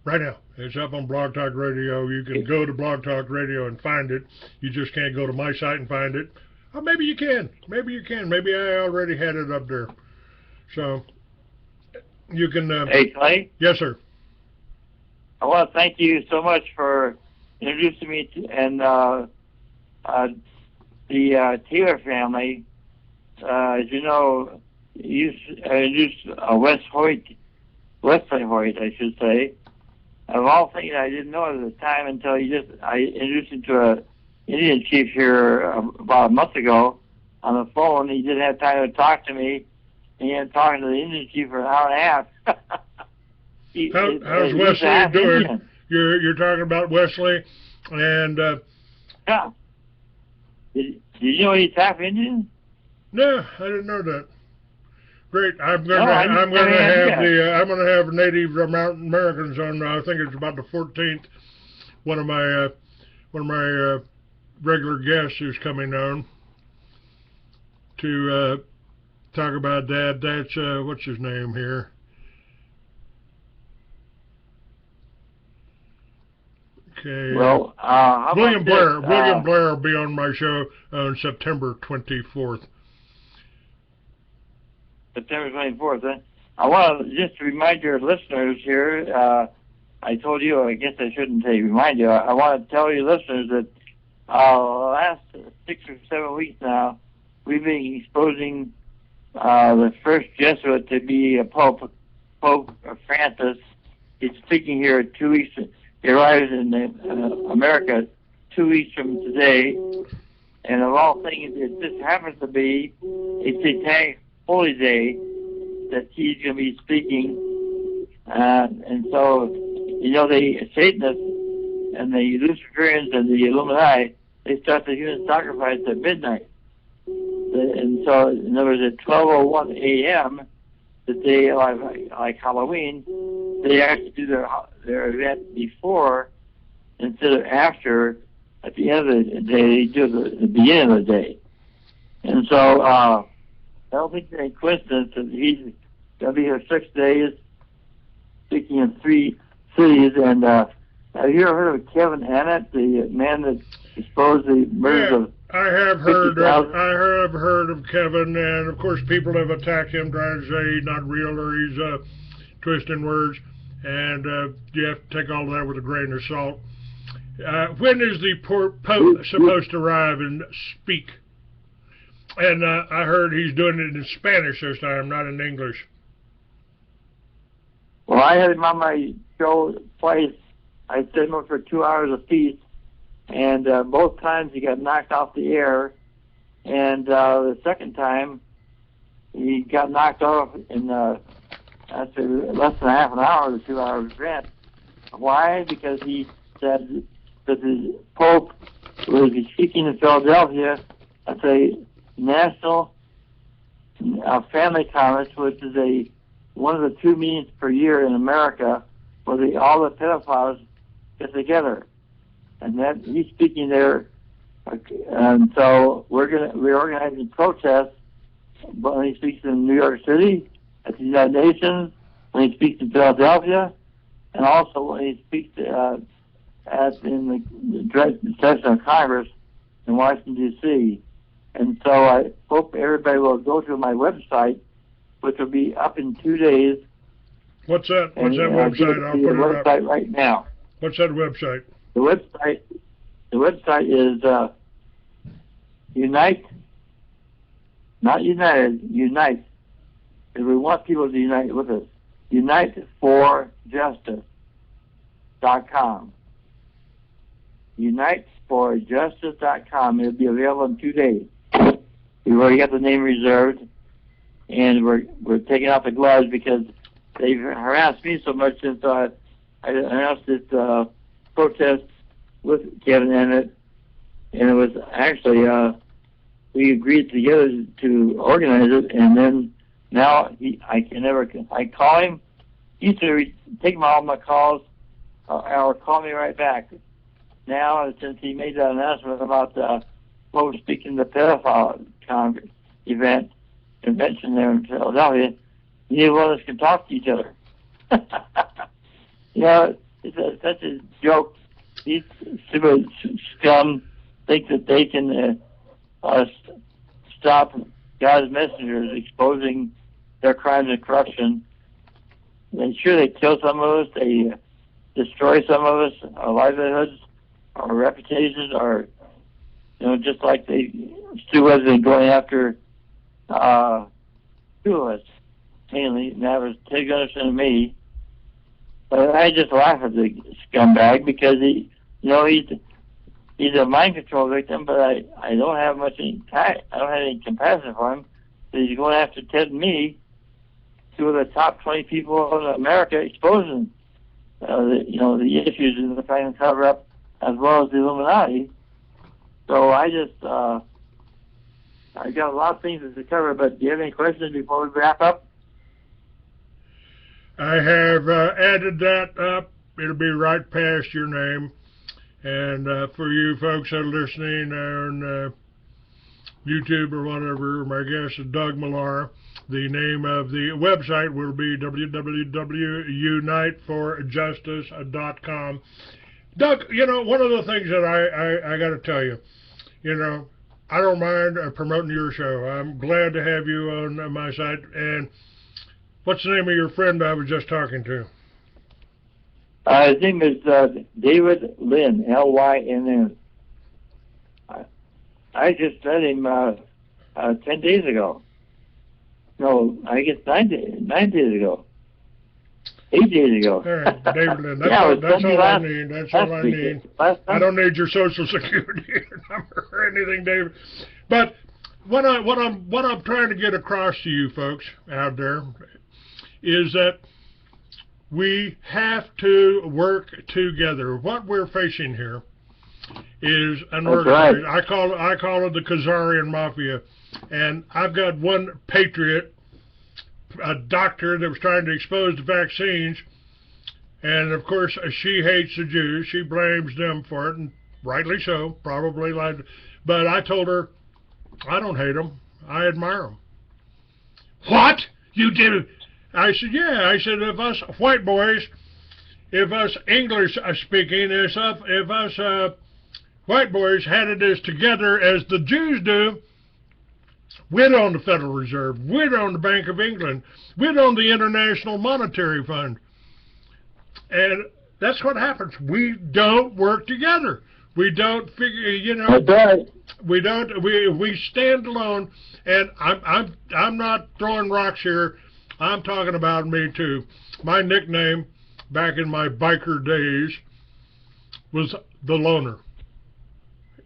Speaker 1: Right now, it's up on Blog Talk Radio. You can go to Blog Talk Radio and find it. You just can't go to my site and find it. Or maybe you can. Maybe you can. Maybe I already had it up there. So you can.
Speaker 4: Hey, Clay?
Speaker 1: Yes, sir.
Speaker 4: I want to thank you so much for introducing me to the Taylor family. As you know, you introduced Wesley Hoyt, I should say. Of all things, I didn't know at the time until I introduced him to a Indian chief here about a month ago on the phone. He didn't have time to talk to me. He ended up talking to the Indian chief for an hour and a half.
Speaker 1: How's Wesley doing?
Speaker 4: Indian.
Speaker 1: You're talking about Wesley, and
Speaker 4: Yeah. Did you know he's half Indian?
Speaker 1: no, I didn't know that. Great. I'm
Speaker 4: No, I didn't
Speaker 1: gonna
Speaker 4: have
Speaker 1: I'm gonna have Native Americans on. I think it's about the 14th. One of my regular guests is coming on to talk about that. That's what's his name here? Okay.
Speaker 4: Well, how
Speaker 1: William
Speaker 4: about
Speaker 1: Blair.
Speaker 4: this?
Speaker 1: William Blair will be on my show on September 24th.
Speaker 4: September 24th. Huh? I want to just remind your listeners here. I told you, I guess I shouldn't say remind you. I want to tell your listeners that the last 6 or 7 weeks now, we've been exposing the first Jesuit to be a Pope Francis. He's speaking here 2 weeks. He arrives in America 2 weeks from today. And of all things, it just happens to be a satanic holy day that he's going to be speaking. And so, you know, the Satanists and the Luciferians and the Illuminati, they start the human sacrifice at midnight. And so, in other words, at 12:01 a.m., the day like Halloween, they actually do their event before instead of after. At the end of the day, they do the beginning of the day. And so, I don't think it's any coincidence that he's going to be here 6 days, speaking in 3 cities. And have you ever heard of Kevin Annett, the man that exposed the murders of
Speaker 1: I have heard
Speaker 4: 50,000?
Speaker 1: I have heard of Kevin, and of course people have attacked him trying to say he's not real or he's twisting words, and you have to take all of that with a grain of salt. When is the Pope supposed to arrive and speak? And I heard he's doing it in Spanish this time, not in English.
Speaker 4: Well, I had him on my show twice. I did him for 2 hours apiece, and both times he got knocked off the air. And the second time, he got knocked off in I'd say less than half an hour to 2 hours grant. Why? Because he said that the Pope was speaking in Philadelphia at a National Family Conference, which is one of the 2 meetings per year in America where all the pedophiles get together, and that he's speaking there. And so we're organizing protests when he speaks in New York City, at the United Nations, when he speaks in Philadelphia, and also when he speaks in the joint session of Congress in Washington, D.C. And so I hope everybody will go to my website, which will be up in 2 days.
Speaker 1: What's that? What's that website? I'll put it up.
Speaker 4: Website right now.
Speaker 1: What's that website?
Speaker 4: The website is Unite, not United, Unite. Because we want people to unite with us. UniteForJustice.com. UniteForJustice.com. It'll be available in 2 days. We've already got the name reserved, and we're taking out the gloves because they've harassed me so much since I announced this protest with Kevin Annett and it was actually we agreed together to organize it, and then now I call him. He used to take all my calls or call me right back. Now, since he made that announcement about speaking the pedophile convention there in Philadelphia, neither one of us can talk to each other. It's such a joke. These stupid scum think that they can stop God's messengers exposing their crimes and corruption. And sure, they kill some of us, they destroy some of us, our livelihoods, our reputations, our, just like they Stu has been going after two of us, mainly, and that was Ted Gunderson and me. But I just laugh at the scumbag because he's a mind control victim, but I don't have I don't have any compassion for him. So he's going after Ted and me, two of the top 20 people in America, exposing the issues in the Franklin Coverup as well as the Illuminati. So I got a lot of things to cover, but do you have any questions before we wrap up?
Speaker 1: I have added that up. It'll be right past your name. And for you folks that are listening on YouTube or whatever, my guest is Doug Millar. The name of the website will be www.uniteforjustice.com. Doug, one of the things that I got to tell you, I don't mind promoting your show. I'm glad to have you on my site. And what's the name of your friend I was just talking to?
Speaker 4: His name is David Lynn, Lynn. I just met him 10 days ago. No, I guess 9 days ago. 8 days ago.
Speaker 1: All right, David Lynn. That's all I need. That's all I need. I don't need your social security number or anything, David. But what I'm trying to get across to you folks out there is that we have to work together. What we're facing here is an organization. Right. I call it the Khazarian Mafia. And I've got one patriot, a doctor that was trying to expose the vaccines, and of course she hates the Jews. She blames them for it, and rightly so, probably. But I told her, I don't hate them. I admire them. What? You did? I said, yeah. I said, if us white boys, if us English speaking, if us white boys had it as together as the Jews do, we'd own the Federal Reserve. We'd own the Bank of England. We'd own the International Monetary Fund. And that's what happens. We don't work together. We don't figure, we don't. We stand alone. And I'm not throwing rocks here. I'm talking about me too. My nickname back in my biker days was the Loner.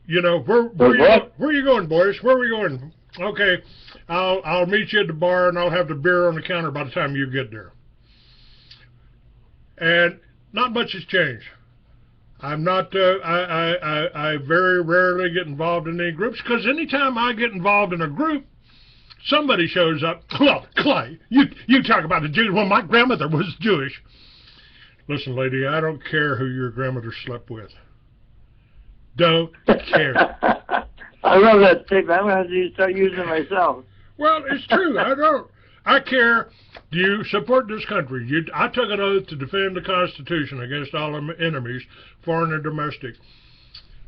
Speaker 1: Where are you going, boys? Where are we going? Okay, I'll meet you at the bar, and I'll have the beer on the counter by the time you get there. And not much has changed. I'm not. I very rarely get involved in any groups, because anytime I get involved in a group, somebody shows up. Well, Clay, you talk about the Jews. Well, my grandmother was Jewish. Listen, lady, I don't care who your grandmother slept with. Don't care.
Speaker 4: I love that tape. I'm going to start using it myself.
Speaker 1: Well, it's true. I don't. I care. Do you support this country? I took an oath to defend the Constitution against all enemies, foreign and domestic.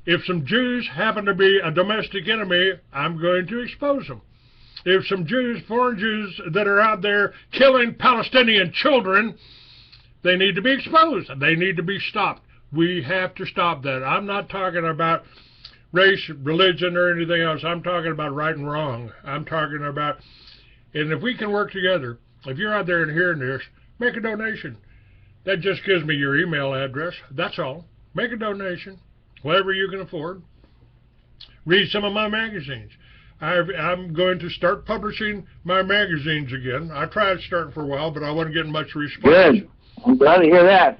Speaker 1: If some Jews happen to be a domestic enemy, I'm going to expose them. If some Jews, foreign Jews that are out there killing Palestinian children, they need to be exposed. They need to be stopped. We have to stop that. I'm not talking about race, religion, or anything else. I'm talking about right and wrong. I'm talking about, and if we can work together, if you're out there and hearing this, make a donation. That just gives me your email address. That's all. Make a donation, whatever you can afford. Read some of my magazines. I'm going to start publishing my magazines again. I tried starting for a while, but I wasn't getting much response.
Speaker 4: Good. I'm glad to hear that.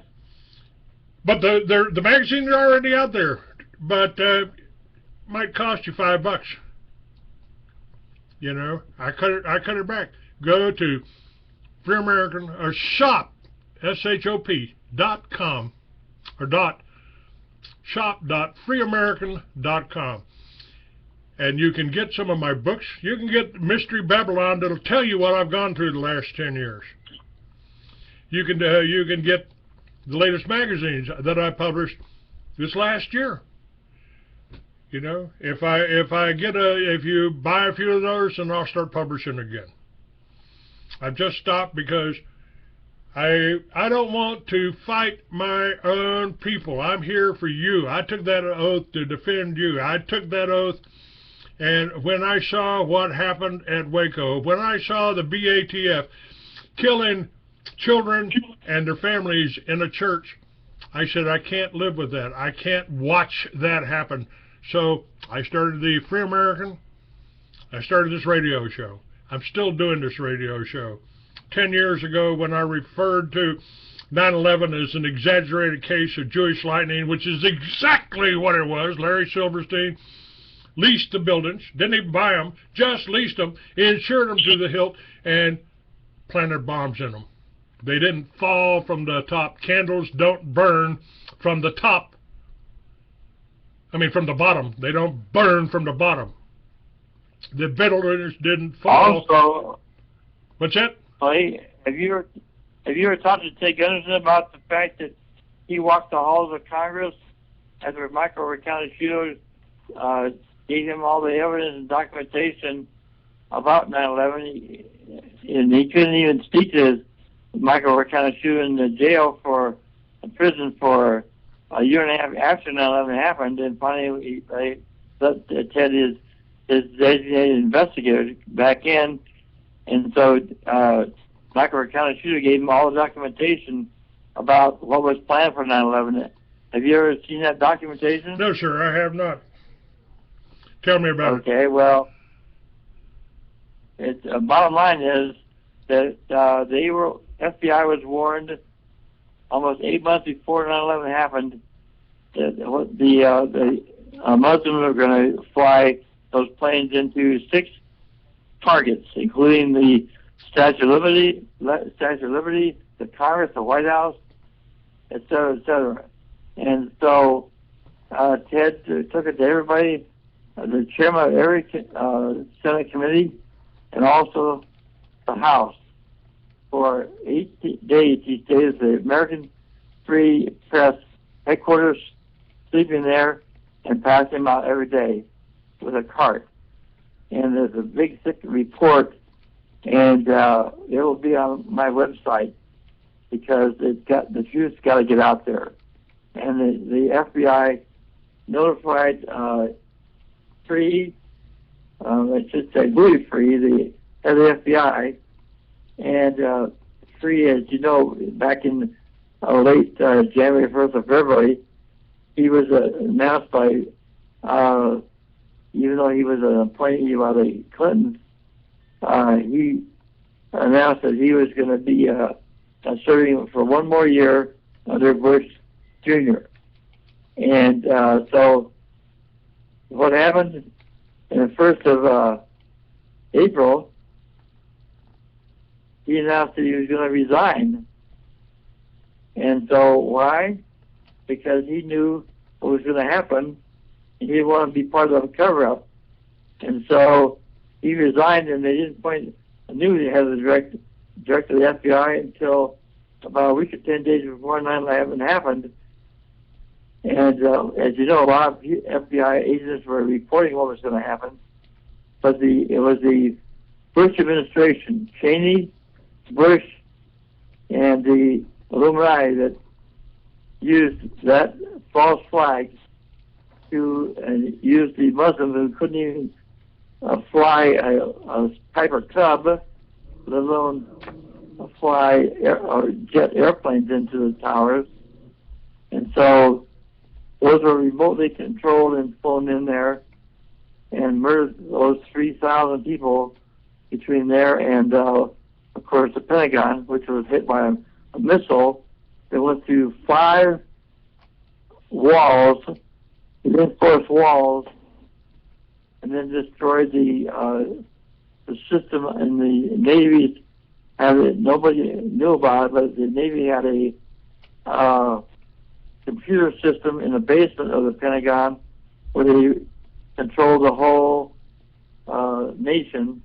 Speaker 1: But the magazines are already out there. But might cost you $5. You know, I cut it back. Go to Free American or shop shop.com or shop.freeamerican.com, and you can get some of my books. You can get Mystery Babylon that'll tell you what I've gone through the last 10 years. You can get the latest magazines that I published this last year. You know, if you buy a few of those, then I'll start publishing again. I've just stopped because I don't want to fight my own people. I'm here for you. I took that oath to defend you. I took that oath, and when I saw what happened at Waco, when I saw the BATF killing children and their families in a church, I said, I can't live with that. I can't watch that happen. So I started the Free American. I started this radio show. I'm still doing this radio show. 10 years ago, when I referred to 9/11 as an exaggerated case of Jewish lightning, which is exactly what it was, Larry Silverstein leased the buildings, didn't even buy them, just leased them, insured them to the hilt, and planted bombs in them. They didn't fall from the top. Candles don't burn from the top. From the bottom. They don't burn from the bottom. The ventilators didn't fall.
Speaker 4: Also,
Speaker 1: what's that?
Speaker 4: Have you ever talked to Ted Gunderson about the fact that he walked the halls of Congress after Michael Recountashito gave him all the evidence and documentation about 9/11, and he couldn't even speak to Michael Recountashito in the prison for a year and a half after 9/11 happened, and finally they let Ted his designated investigator back in, and so Michael Recountashito gave him all the documentation about what was planned for 9/11. Have you ever seen that documentation?
Speaker 1: No, sir, I have not. Tell me about it.
Speaker 4: Okay, well, bottom line is that the FBI was warned almost 8 months before 9/11 happened that the Muslims were going to fly those planes into 6 targets, including the Statue of Liberty, the Congress, the White House, et cetera, et cetera. And so Ted took it to everybody, the chairman of every Senate committee, and also the House. For 8 days, he stayed at the American Free Press headquarters, sleeping there, and passed him out every day with a cart. And there's a big, thick report, and it will be on my website because the truth's got to get out there. And the FBI notified Free, I should say Louis Free, the head of the FBI, and Free, as you know, back in late January, 1st of February, he was announced by, even though he was an appointee by the Clintons, he announced that he was going to be serving for 1 more year under Bush Jr. And so what happened in the 1st of April, he announced that he was going to resign. And so why? Because he knew what was going to happen, and he didn't want to be part of the cover-up. And so he resigned, and they didn't appoint a new head of the director of the FBI until about a week or 10 days before 9/11 happened. And as you know, a lot of FBI agents were reporting what was going to happen, but it was the Bush administration, Cheney, Bush, and the Illuminati that used that false flag to use the Muslims who couldn't even fly a Piper Cub, let alone fly or jet airplanes into the towers. And so those were remotely controlled and flown in there and murdered those 3,000 people between there and, of course, the Pentagon, which was hit by a missile that went through 5 walls, reinforced walls and then destroyed the system in the Navy. Nobody knew about it, but the Navy had a computer system in the basement of the Pentagon where they controlled the whole nation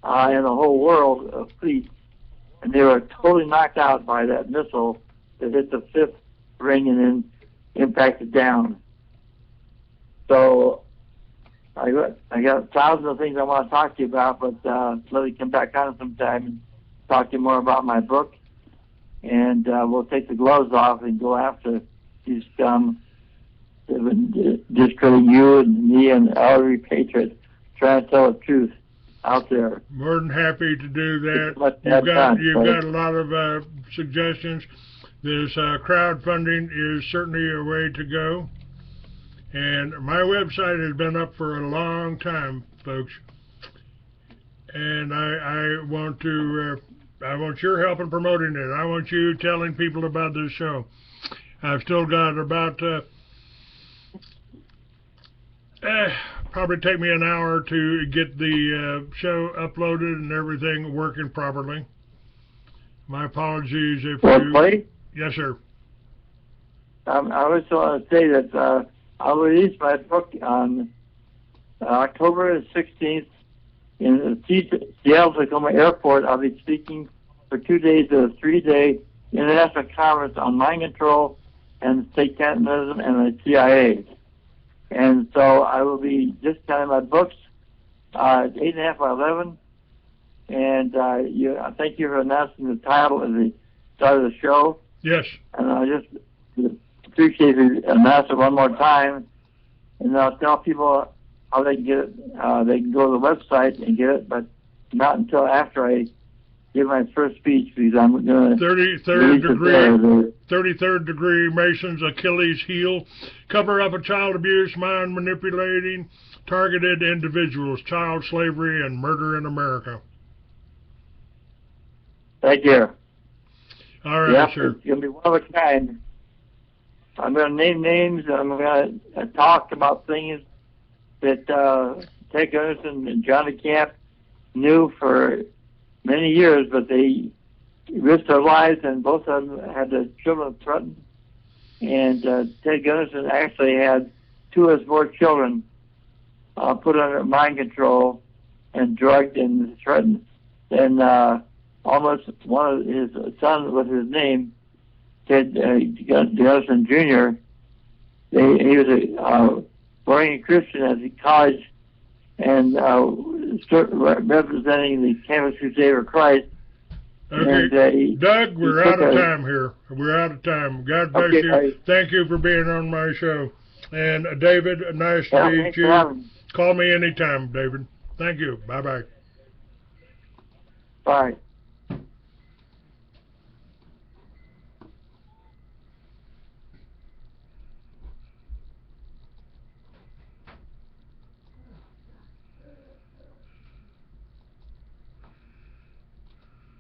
Speaker 4: and the whole world of fleet, and they were totally knocked out by that missile that hit the fifth ring and then impacted down. So I got thousands of things I want to talk to you about, but let me come back on sometime and talk to you more about my book. And we'll take the gloves off and go after these scum that have been discrediting you and me and every patriot trying to tell the truth out there.
Speaker 1: More than happy to do that. You've got a lot of suggestions. This crowdfunding is certainly a way to go. And my website has been up for a long time, folks. And I want your help in promoting it. I want you telling people about this show. I've still got about probably take me an hour to get the show uploaded and everything working properly. My apologies if you... Yes, sir.
Speaker 4: I also want to say that I'll release my book on October 16th in Seattle Tacoma Airport. I'll be speaking for 2 days at a 3-day international conference on mind control and satanism and the CIA. And so I will be discounting my books at 8.5 by 11. And I thank you for announcing the title at the start of the show.
Speaker 1: Yes.
Speaker 4: And I just appreciate you announce it one more time. And I'll tell people how they can get it. They can go to the website and get it, but not until after I give my first speech, because I'm going to
Speaker 1: 33rd degree Mason's Achilles heel. Cover up a child abuse, mind manipulating, targeted individuals, child slavery, and murder in America.
Speaker 4: Thank you.
Speaker 1: All right, sir.
Speaker 4: It's going to be one of a kind. I'm going to name names, and I'm going to talk about things that Ted Gunderson and Johnny Camp knew for many years, but they risked their lives, and both of them had their children threatened. And Ted Gunderson actually had 2 of his 4 children put under mind control and drugged and threatened. And almost one of his sons with his name, Ted Gunderson Jr., he was a born-again Christian at the college and representing the Campus Crusade for Christ.
Speaker 1: Okay,
Speaker 4: and,
Speaker 1: Doug, we're out of time here. We're out of time. God bless you. Thank you for being on my show. And David, nice to meet you. Call me anytime, David. Thank you. Bye-bye.
Speaker 4: Bye.